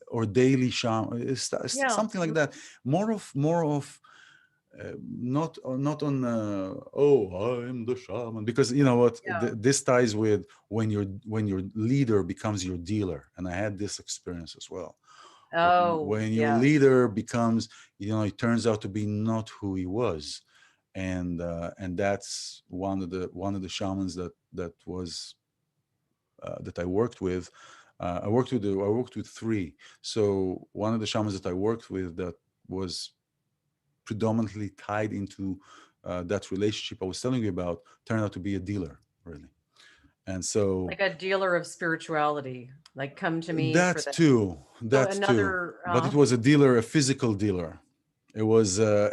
or daily shaman, it's Yeah. something like that. More of not on oh, I am the shaman, because you know what, Yeah. this ties with when your leader becomes your dealer, and I had this experience as well. when Oh, when your yes. leader becomes, it turns out to be not who he was, and that's one of the shamans that I worked with. I worked with three. So one of the shamans that I worked with that was predominantly tied into that relationship I was telling you about turned out to be a dealer, really. And so Like a dealer of spirituality. Like, come to me for that this. too, So that too. another. But it was a dealer, a physical dealer. It was a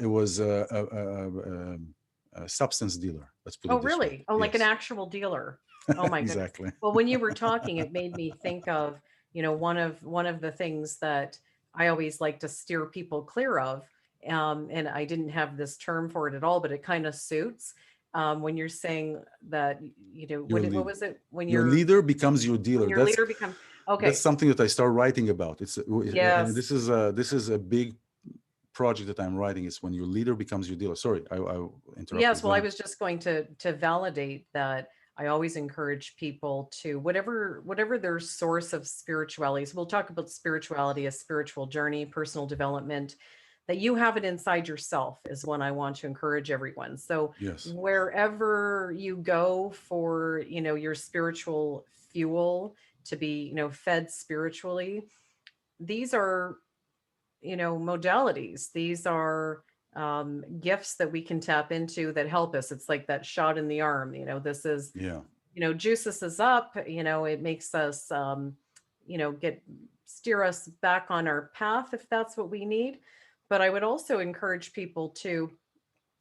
substance dealer. Let's put Oh, it this way. really? Oh, like an Yes, actual dealer. Oh my goodness. exactly. Well, when you were talking, it made me think of, one of the things that I always like to steer people clear of. And I didn't have this term for it at all, but it kind of suits. When you're saying that, Your what lead, was it? your leader becomes your When dealer. your That's leader becomes, that's okay. something that I start writing about. And Yes. this is a big project that I'm writing. Is when your leader becomes your dealer. Sorry, I interrupted. Yes, Go well, I ahead. was just going to validate that. I always encourage people to whatever their source of spirituality is. We'll talk about spirituality, a spiritual journey, personal development, that you have it inside yourself is what I want to encourage everyone. So Yes, wherever you go for, your spiritual fuel to be, fed spiritually, these are, modalities. These are gifts that we can tap into that help us. It's like that shot in the arm. This is, yeah, juices us up. It makes us, get steer us back on our path if that's what we need. But I would also encourage people to,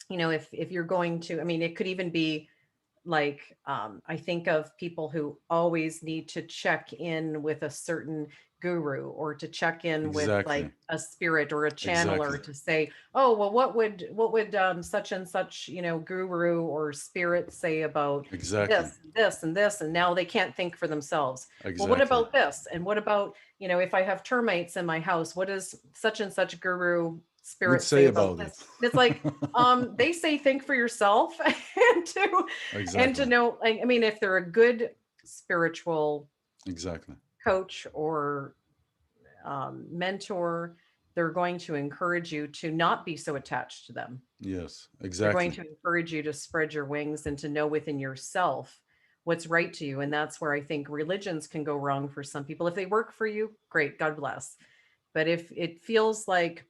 if you're going to, I mean, it could even be like, I think of people who always need to check in with a certain guru, or to check in with like exactly, a spirit or a exactly, channeler, to say, oh, well, what would such and such, guru or spirit say about exactly, this and this, and now they can't think for themselves. Well, what exactly. about this, and what about, if I have termites in my house, what does such and such guru Would spirit say say about about this? it. And it's like, they say think for yourself. And to Exactly, know, like, I mean, if they're a good spiritual exactly. coach or mentor, they're going to encourage you to not be so attached to them. Yes, They're going exactly, to encourage you to spread your wings and to know within yourself what's right to you. And that's where I think religions can go wrong for some people. If they work for you, great, God bless. But if it feels like,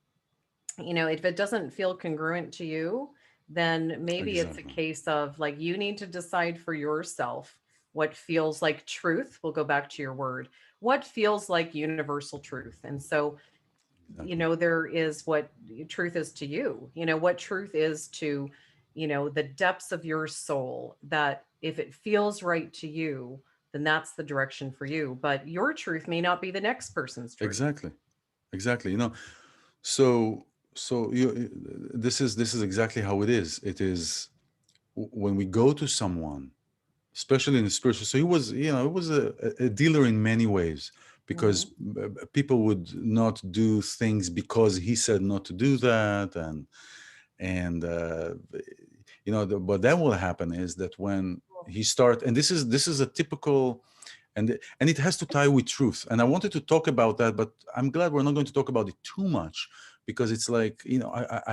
if it doesn't feel congruent to you, then maybe it's a exactly, case of like you need to decide for yourself what feels like truth. We'll go back to your word. What feels like universal truth? And so, exactly, there is what truth is to you, what truth is to, the depths of your soul, that if it feels right to you, then that's the direction for you. But your truth may not be the next person's truth. exactly, exactly. So this is exactly how it is. It is when we go to someone, especially in the spiritual. So he was a dealer in many ways, because Mhm. people would not do things because he said not to do that, and what then will happen is that when he start, and this is a typical, and it has to tie with truth, and I wanted to talk about that, but I'm glad we're not going to talk about it too much, because it's like,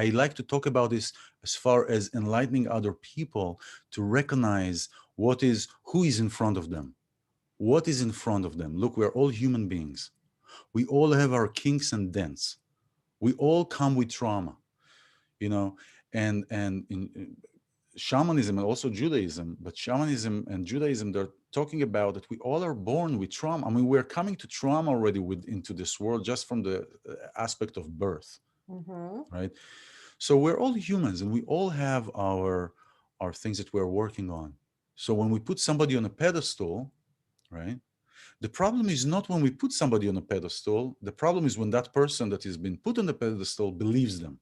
I like to talk about this as far as enlightening other people to recognize who is in front of them, what is in front of them. Look, we're all human beings. We all have our kinks and dents. We all come with trauma, you know and in shamanism and also Judaism, but shamanism and Judaism, they're talking about that we all are born with trauma. I mean, we're coming to trauma already into this world just from the aspect of birth, Mhm. right? So we're all humans, and we all have are things that we're working on. So when we put somebody on a pedestal, right? The problem is not when we put somebody on a pedestal. The problem is when that person that has been put on the pedestal believes them,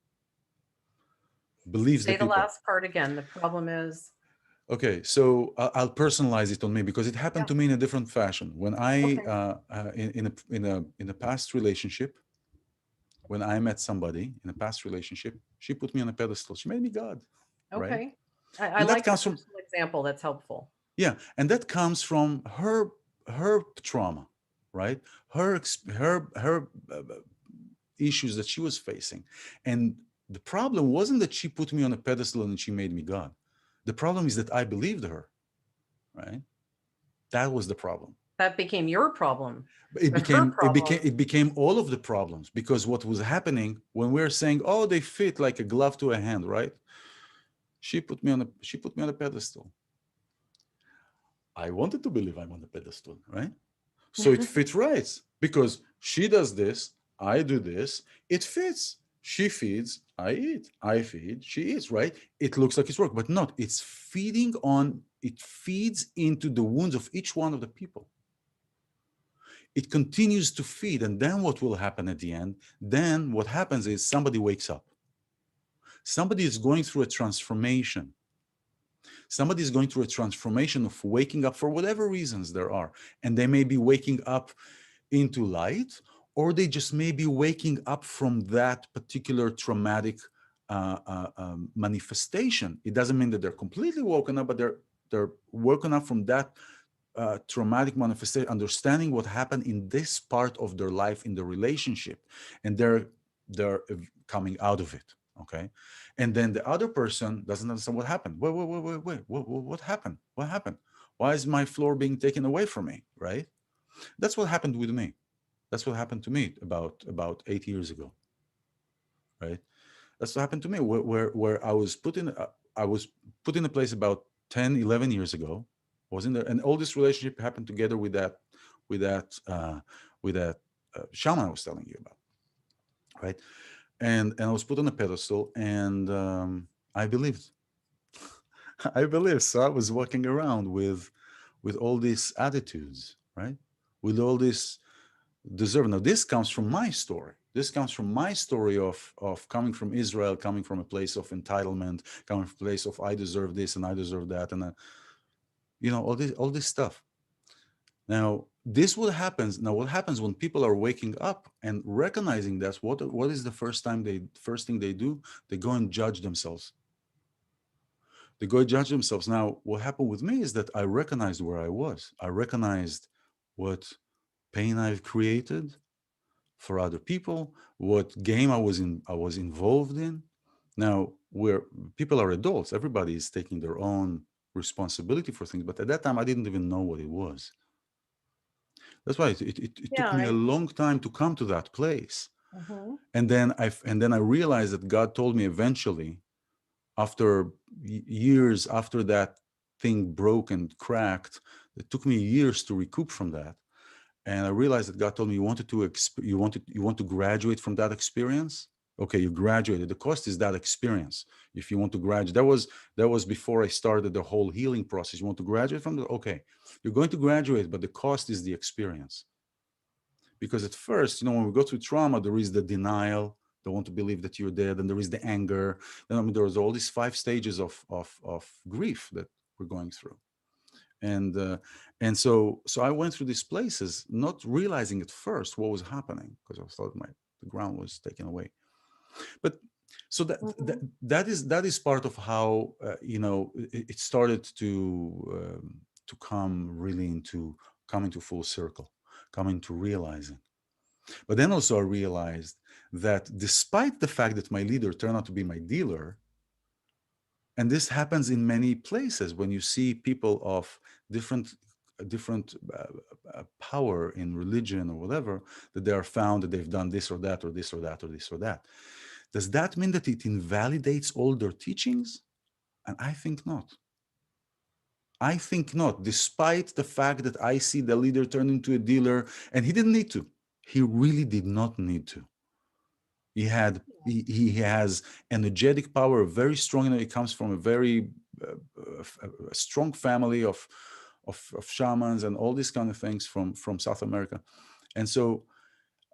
believes the Say the people. last part again. The problem is, Okay, so I'll personalize it on me because it happened yeah, to me in a different fashion. When I, okay, in a past relationship, when I met somebody in a past relationship, she put me on a pedestal. She made me God, right? okay. I And that like the comes from, personal example. That's helpful. yeah, and that comes from her trauma, right? Her issues that she was facing, and the problem wasn't that she put me on a pedestal and she made me God. The problem is that I believed her, right? That was the problem. That became your problem, It but her became it became problem. it became all of the problems because what was happening when we were saying, oh, they fit like a glove to a hand, right? She put me on a pedestal. I wanted to believe I'm on the pedestal, right? So it fits right because she does this, I do this, it fits. She feeds, I eat. I feed, she eats, right? It looks like it's work, but not. It feeds into the wounds of each one of the people. It continues to feed. And then what will happen at the end? Then what happens is somebody wakes up. Somebody is going through a transformation. Somebody is going through a transformation of waking up for whatever reasons there are. And they may be waking up into light, or they just may be waking up from that particular traumatic manifestation. It doesn't mean that they're completely woken up, but they're woken up from that traumatic manifestation, understanding what happened in this part of their life in the relationship, and they're coming out of it. Okay, and then the other person doesn't understand what happened. Wait, what happened? What happened? Why is my floor being taken away from me? Right? That's what happened with me. That's what happened to me about 8 years ago, right? That's what happened to me where I was put in a place about 10, 11 years ago. Was in there, and all this relationship happened together with that shaman I was telling you about, right? And I was put on a pedestal, and I believed. I believed. So I was walking around with all these attitudes, right? With all this deserve. Now, this comes from my story. This comes from my story of coming from Israel, coming from a place of entitlement, coming from a place of I deserve this and I deserve that, and all this stuff. Now, this what happens. Now, what happens when people are waking up and recognizing that? What is the first thing they do? They go and judge themselves. They go and judge themselves. Now, what happened with me is that I recognized where I was. I recognized what pain I've created for other people, what game I was involved in. Now, where people are adults, everybody is taking their own responsibility for things, but at that time I didn't even know what it was. That's why it Yeah, took me a long time to come to that place. mhm. And then I realized that God told me eventually, after years after that thing broke and cracked, it took me years to recoup from that. And I realized that God told me, you want to graduate from that experience. Okay, you graduated. The cost is that experience. If you want to graduate, that was before I started the whole healing process. You want to graduate from the okay, you're going to graduate, but the cost is the experience. Because at first, when we go through trauma, there is the denial. They want to believe that you're dead, and there is the anger. Then there's all these 5 stages of grief that we're going through. And so I went through these places, not realizing at first what was happening, because I thought the ground was taken away. But so that that, Mhm. that is part of how it started to come into full circle, come into realizing. But then also I realized that despite the fact that my leader turned out to be my dealer, and this happens in many places when you see people of different power in religion or whatever, that they are found that they've done this or that or this or that or this or that. Does that mean that it invalidates all their teachings? And I think not. I think not, despite the fact that I see the leader turn into a dealer, and he didn't need to. He really did not need to. He has energetic power, very strong. It comes from a very a strong family of shamans and all these kind of things from South America. And so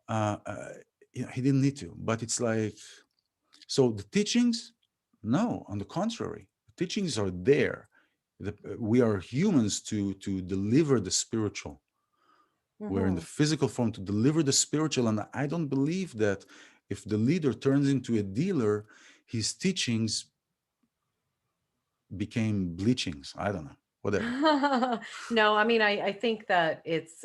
uh, uh, he didn't need to, but it's like, so the teachings, no, on the contrary, the teachings are there. We are humans to deliver the spiritual. We're in the Hmm. physical form to deliver the spiritual. And I don't believe that if the leader turns into a dealer, his teachings became bleachings. I don't know, whatever. No, I mean, I think that it's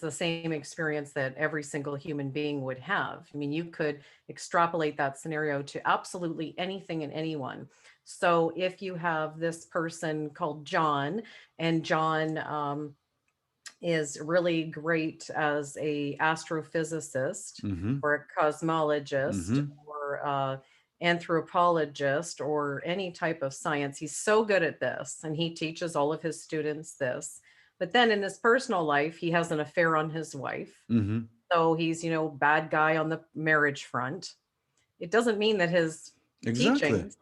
the same experience that every single human being would have. I mean, you could extrapolate that scenario to absolutely anything and anyone. So if you have this person called John, and John is really great as a astrophysicist Mm-hmm. or a cosmologist Mm-hmm. or anthropologist or any type of science. He's so good at this, and he teaches all of his students this. But then in his personal life, he has an affair on his wife. Mm-hmm. So he's, bad guy on the marriage front. It doesn't mean that his Exactly. teachings.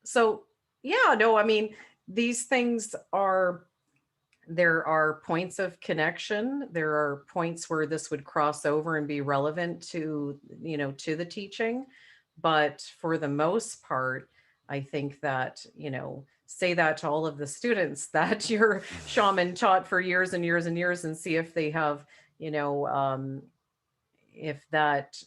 So, yeah, no, I mean, these things are, there are points of connection. There are points where this would cross over and be relevant to, to the teaching. But for the most part, I think that, say that to all of the students that your shaman taught for years and years and years, and see if they have, you know, um, if that,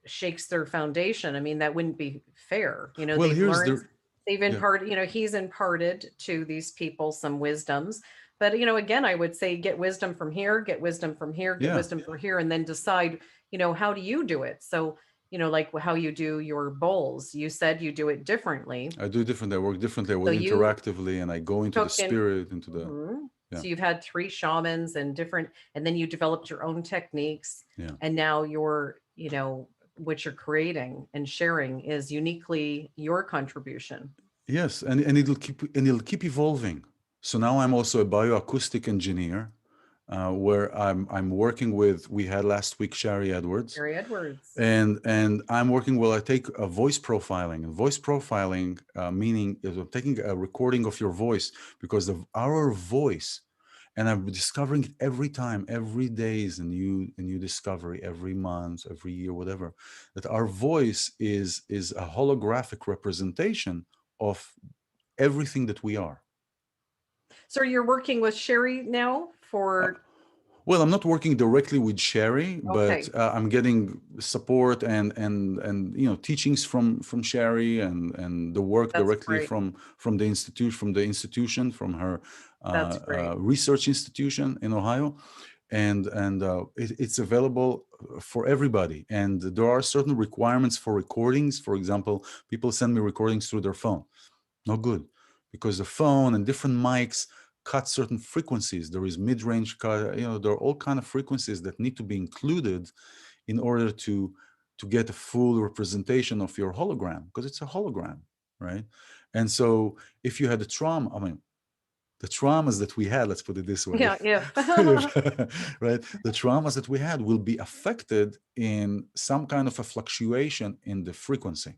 shakes their foundation. I mean, that wouldn't be fair. Well, They've here's learned, the, they've yeah, imparted, he's imparted to these people some wisdoms. But, again, I would say get wisdom from here, get wisdom from here, get yeah, wisdom from here, and then decide, how do you do it? So, like how you do your bowls, you said you do it differently. I do different. I work differently. I So work you interactively, and I go into the took in, spirit, into the, mhm. yeah, So you've had three shamans and different, and then you developed your own techniques, yeah. and now what you're creating and sharing is uniquely your contribution. Yes, and it'll keep evolving. So now I'm also a bioacoustic engineer, where I'm working with. We had last week Shari Edwards, Gary Edwards. and I'm working. Well, I take a voice profiling, and voice profiling meaning is I'm taking a recording of your voice, because of our voice, and I'm discovering it every time, every day is a new discovery, every month, every year, whatever. That our voice is a holographic representation of everything that we are. So you're working with Sherry now Uh, for, Well, I'm not working directly with Sherry, but okay, I'm getting support and teachings from Sherry and the work that's directly great. from the institution from her That's great. research institution in Ohio, and it's available for everybody. And there are certain requirements for recordings. For example, people send me recordings through their phone. No good, because the phone and different mics cut certain frequencies. There is mid-range cut. There are all kind of frequencies that need to be included in order to get a full representation of your hologram, because it's a hologram, right? And so if you had a trauma, I mean, the traumas that we had, let's put it this way, Yeah, if. right, the traumas that we had will be affected in some kind of a fluctuation in the frequency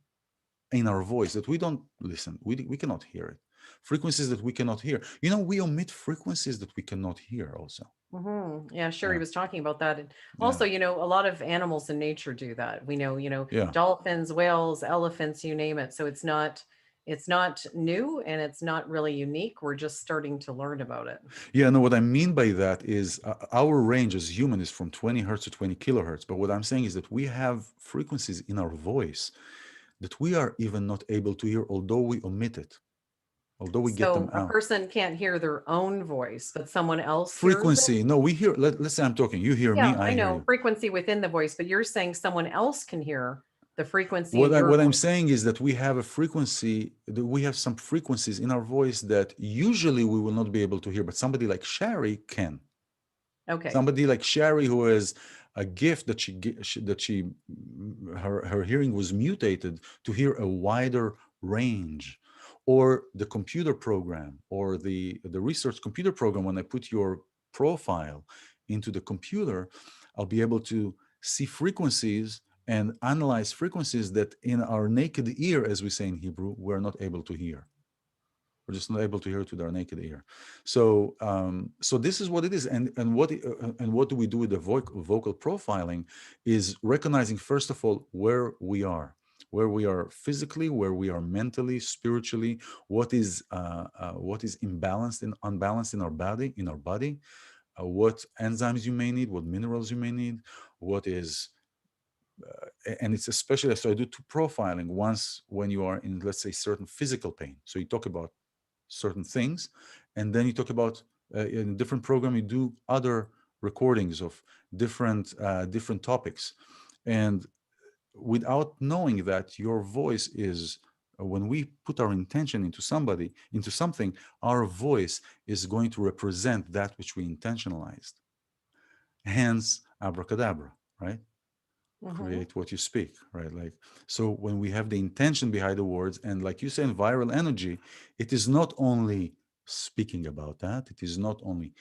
in our voice that we don't listen. We cannot hear it. Frequencies that we cannot hear. We omit frequencies that we cannot hear also. Yeah, Sherry Yeah. was talking about that. And Yeah. also, a lot of animals in nature do that. We know, Yeah. dolphins, whales, elephants, you name it. So it's not new, and it's not really unique. We're just starting to learn about it. Yeah. No, what I mean by that is our range as human is from 20 hertz to 20 kilohertz. But what I'm saying is that we have frequencies in our voice that we are even not able to hear, although we omit it, although we get them So a out. person can't hear their own voice, but someone else hears it. Frequency. No, we hear. Let's say I'm talking. You hear me. Yeah, I I hear know you. frequency within the voice, but you're saying someone else can hear the frequency What in I your what I'm voice. saying is that we have a frequency, that we have some frequencies in our voice that usually we will not be able to hear, but somebody like Sherry can. Okay. Somebody like Sherry who has a gift that her hearing was mutated to hear a wider range, or the computer program, or the research computer program. When I put your profile into the computer, I'll be able to see frequencies and analyze frequencies that in our naked ear, as we say in Hebrew, we're not able to hear. We're just not able to hear it with our naked ear. So, so this is what it is, and what do we do with the vocal profiling? Is recognizing first of all where we are physically, where we are mentally, spiritually, what is imbalanced and unbalanced in our body, what enzymes you may need, what minerals you may need, what is and it's especially so I do two profiling once when you are in, let's say, certain physical pain. So you talk about certain things, and then you talk about in a different program you do other recordings of different topics, and without knowing that your voice is when we put our intention into something, our voice is going to represent that which we intentionalized, hence abracadabra, right? Hmm. Create what you speak, right? Like, so when we have the intention behind the words, and like you say in viral energy, it is not only speaking about that, it is not only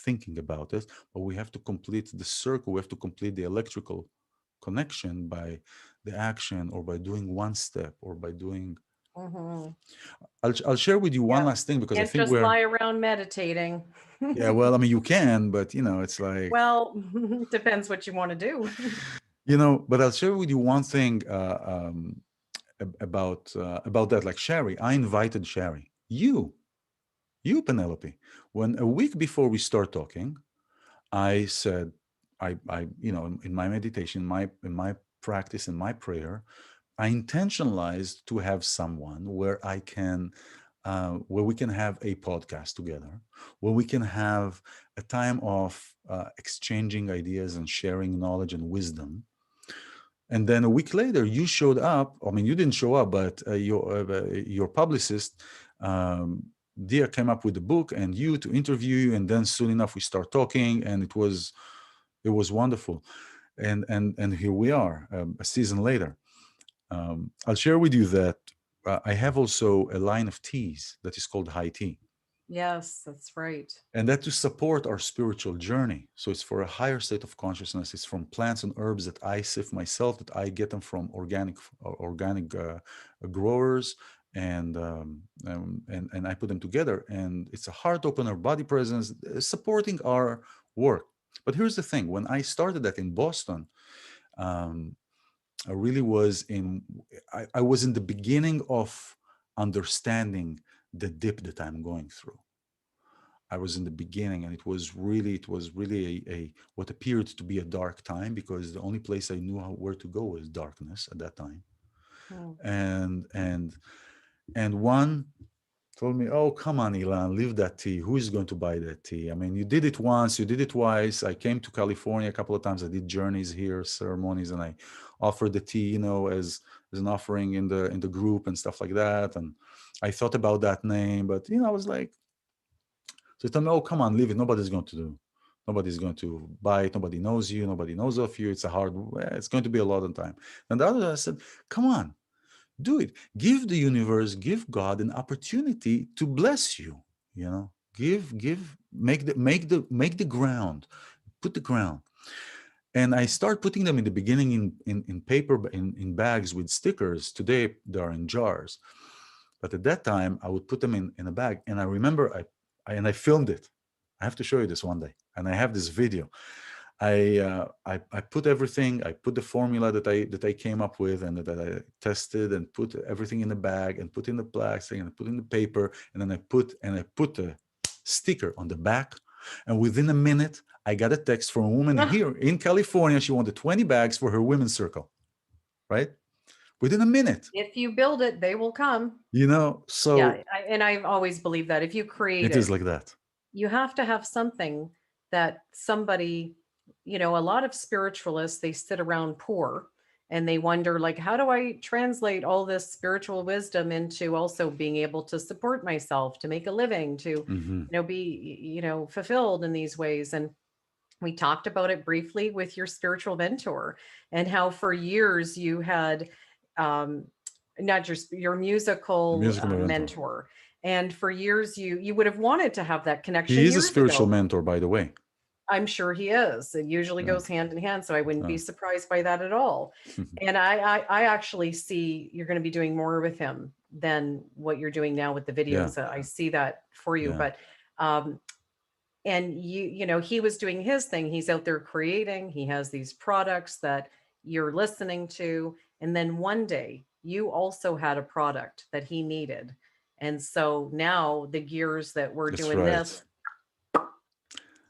thinking about it, but we have to complete the circle, we have to complete the electrical connection by the action, or by doing one step, or by doing Hmm. I'll share with you one Yeah. last thing, because I Can't think just we're lie around meditating. yeah, well, I mean, you can, but it's like Well, depends what you want to do. but I'll share with you one thing about that. Like Sherry, I invited Sherry, you Penelope, when a week before we start talking, I said, I in my meditation, in my practice, in my prayer, I intentionalized to have someone where I can where we can have a podcast together, where we can have a time of exchanging ideas and sharing knowledge and wisdom. And then a week later, you showed up. I mean, you didn't show up, but your publicist, Dia, came up with the book and you to interview you. And then soon enough, we start talking, and it was wonderful. And here we are, a season later. I'll share with you that I have also a line of teas that is called high tea, Yes, that's right. and that to support our spiritual journey. So it's for a higher state of consciousness. It's from plants and herbs that I sift myself, that I get them from organic growers, and I put them together, and it's a heart opener, body presence, supporting our work. But here's the thing: when I started that in Boston, um, I really was in. I was in the beginning of understanding the dip that I'm going through. I was in the beginning, and it was really a what appeared to be a dark time, because the only place I knew where to go was darkness at that time. Mm. And one told me, "Oh, come on, Ilan, leave that tea. Who is going to buy that tea? I mean, you did it once, you did it twice. I came to California a couple of times. I did journeys here, ceremonies, and I offered the tea, as an offering in the group and stuff like that. And I thought about that name, but I was like." So he told me, "Oh, come on, leave it. Nobody's going to buy it. Nobody knows you. Nobody knows of you. It's going to be a lot of time." And the other, I said, "Come on, do it. Give the universe, give God an opportunity to bless you. Make the ground, put the ground." And I start putting them in the beginning in paper, in bags with stickers. Today they are in jars. But at that time, I would put them in a bag. And I remember I filmed it. I have to show you this one day. And I have this video. I put everything. I put the formula that I came up with, and that I tested, and put everything in the bag, and put in the plastic, and put in the paper, and then I put a sticker on the back. And within a minute, I got a text from a woman here in California. She wanted 20 bags for her women's circle, right? Within a minute, If you build it, they will come. So Yeah, and I've always believed that if you create it is it, like that. you have to have something that somebody, a lot of spiritualists, they sit around poor and they wonder, like, how do I translate all this spiritual wisdom into also being able to support myself, to make a living, to, Hmm. be, fulfilled in these ways. And we talked about it briefly with your spiritual mentor, and how for years you had um, not just your The musical musical mentor. mentor, and for years you would have wanted to have that He connection is a years spiritual ago. mentor, by the way. I'm sure he is. It usually Yeah. goes hand in hand, so I wouldn't be Yeah. surprised by that at all. And I actually see you're going to be doing more with him than what you're doing now with the Yeah. videos. I see that for you, Yeah. but um, and he was doing his thing. He's out there creating. He has these products that you're listening to, and then one day you also had a product that he needed, and so now the gears that we're That's doing right. this,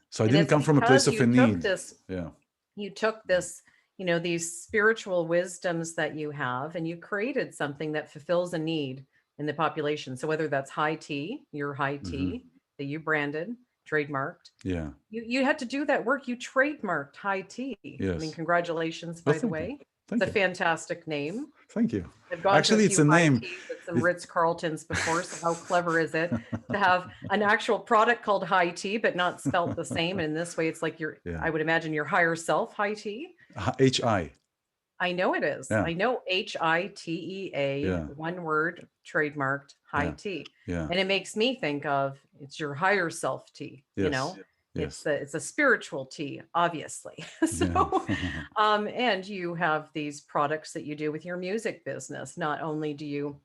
So I and didn't it's come from a place because of a need. Yeah. you took this, these spiritual wisdoms that you have, and you created something that fulfills a need in the population. So whether that's high tea, your high Hmm. tea that you branded, trademarked, Yeah. you had to do that work. You trademarked high tea. I mean, Yes. congratulations, by Well, the thank you. way. It's Thank a you. fantastic name. Thank you. I've gone to a Actually, it's few a high name. teas at some It, Ritz Carltons before. So how clever is it to have an actual product called high tea, but not spelt the same? And in this way, it's like yeah. I would imagine your higher self high tea. HI. I know it is. Yeah. I know HITEA, Yeah. one word, trademarked high Yeah. tea. Yeah. And it makes me think of it's your higher self tea, Yes. It's Yes. it's a spiritual tea, obviously. Yeah. So and you have these products that you do with your music business. Not only do you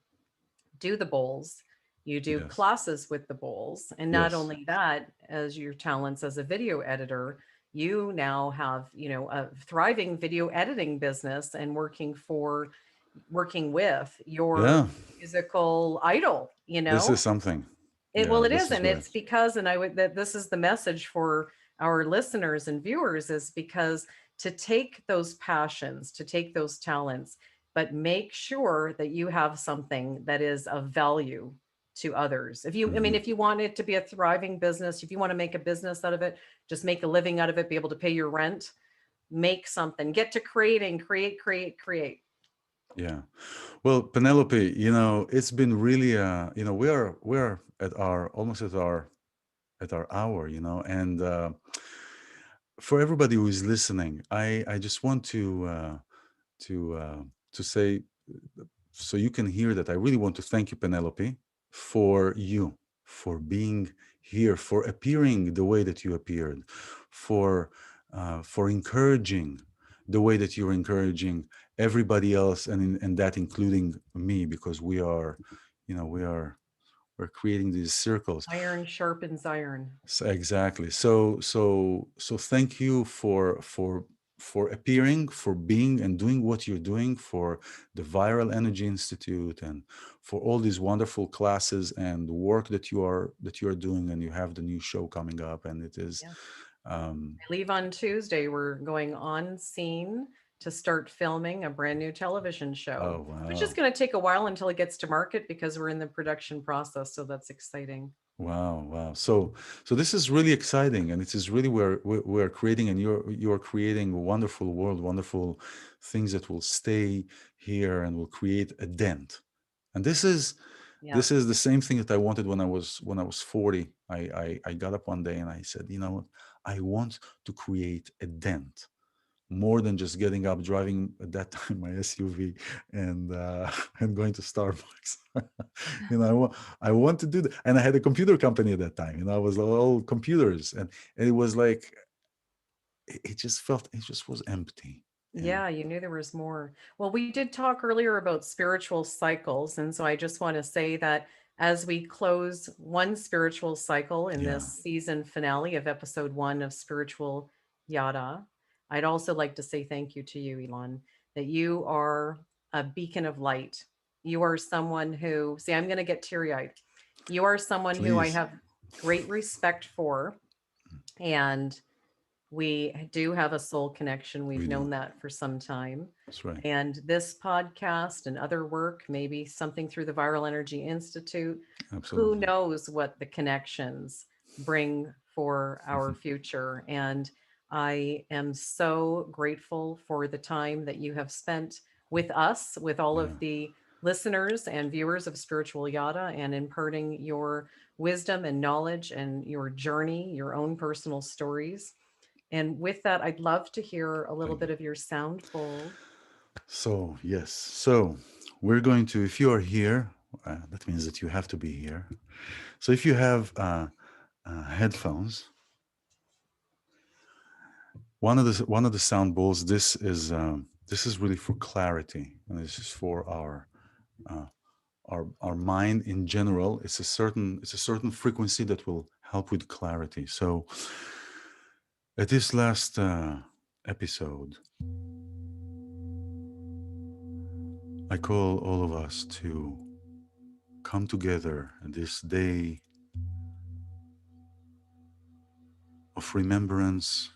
do the bowls, you do Yes. classes with the bowls. And not Yes. only that, as your talents as a video editor, you now have, a thriving video editing business and working with your Yeah. musical idol, This is something. well, Yeah. it This is. is And great. it's because, and I would, that this is the message for our listeners and viewers, is because to take those passions, to take those talents, but make sure that you have something that is of value to others. I mean, Hmm. if you want it to be a thriving business, if you want to make a business out of it, just make a living out of it, be able to pay your rent, make something, get to creating, create. Yeah. Well, Penelope, it's been really, we're at our almost at our hour, and for everybody who is listening, I just want to to say, so you can hear that I really want to thank you, Penelope, for you, for being here, for appearing the way that you appeared, for encouraging the way that you're encouraging everybody else, and that including me, because we're creating these circles. Iron sharpens iron. So, exactly. So thank you for appearing, for being and doing what you're doing for the Viral Energy Institute, and for all these wonderful classes and work that you are doing, and you have the new show coming up, and it is Yeah. um I leave on Tuesday. We're going on scene to start filming a brand new television show, oh, which is wow. going to take a while until it gets to market because we're in the production process. So that's exciting. Wow, wow. So this is really exciting, and it is really where we're creating, and you're creating a wonderful world, wonderful things that will stay here and will create a dent. And Yeah. this is the same thing that I wanted when I was 40. I got up one day and I said, you know what? I want to create a dent more than just getting up, driving at that time my SUV, and and going to Starbucks. I want to do that, and I had a computer company at that time. I was all computers, and it was like it just felt it just was empty. And Yeah, you knew there was more. Well, we did talk earlier about spiritual cycles. And so I just want to say that as we close one spiritual cycle in yeah, this season finale of episode 1 of Spiritual Yada, I'd also like to say thank you to you, Elon, that you are a beacon of light. You are someone who, see, I'm going to get teary eyed. You are someone who I please. have great respect for. And we do have a soul connection. We've We do. known that for some time. That's right. And this podcast and other work, maybe something through the Viral Energy Institute, who Absolutely. knows what the connections bring for our future. And I am so grateful for the time that you have spent with us, with all Yeah. of the listeners and viewers of Spiritual Yada, and imparting your wisdom and knowledge and your journey, your own personal stories. And with that, I'd love to hear a little Thank you. bit of your sound bowl. So yes. So we're going to. If you are here, that means that you have to be here. So if you have headphones, one of the sound bowls. This is really for clarity, and this is for our uh, our mind in general. It's a certain frequency that will help with clarity. So at this last episode, I call all of us to come together this day of remembrance.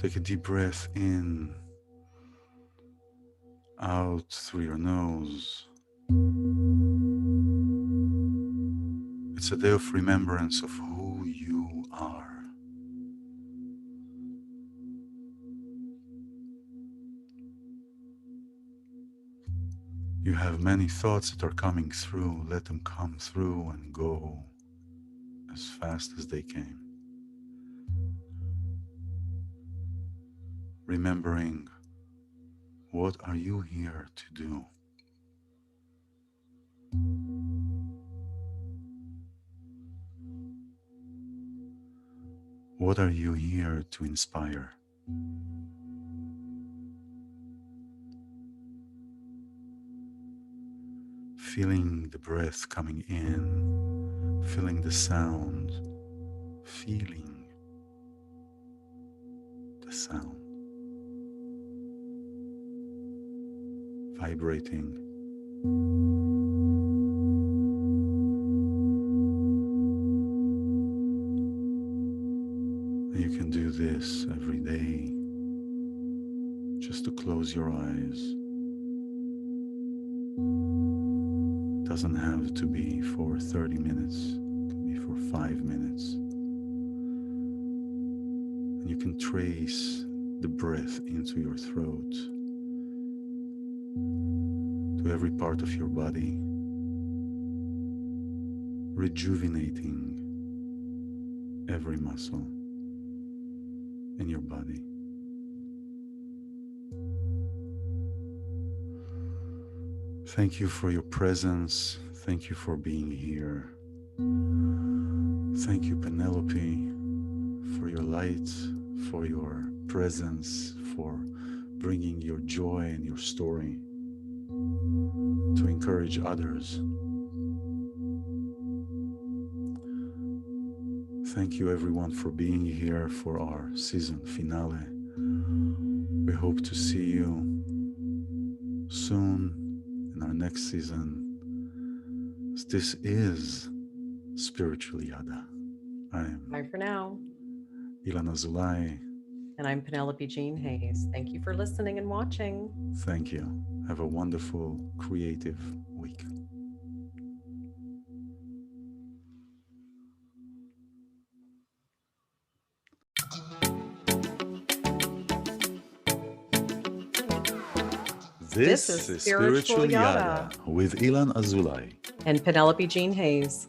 Take a deep breath in, out through your nose. It's a day of remembrance of who you are. You have many thoughts that are coming through. Let them come through and go as fast as they came. Remembering, what are you here to do? What are you here to inspire? Feeling the breath coming in, feeling the sound, feeling the sound, vibrating. And you can do this every day, just to close your eyes. Doesn't have to be for 30 minutes, it can be for 5 minutes. And you can trace the breath into your throat, to every part of your body, rejuvenating every muscle in your body. Thank you for your presence. Thank you for being here. Thank you, Penelope, for your light, for your presence, for bringing your joy and your story to encourage others. Thank you, everyone, for being here for our season finale. We hope to see you soon in our next season. This is Spiritual Yada. Bye I'm for now. iLan Azulai. And I'm Penelope Jean Hayes. Thank you for listening and watching. Thank you. Have a wonderful, creative week. This This is is Spiritual Spiritual Yada Yada with iLan Azulai and Penelope Jean Hayes.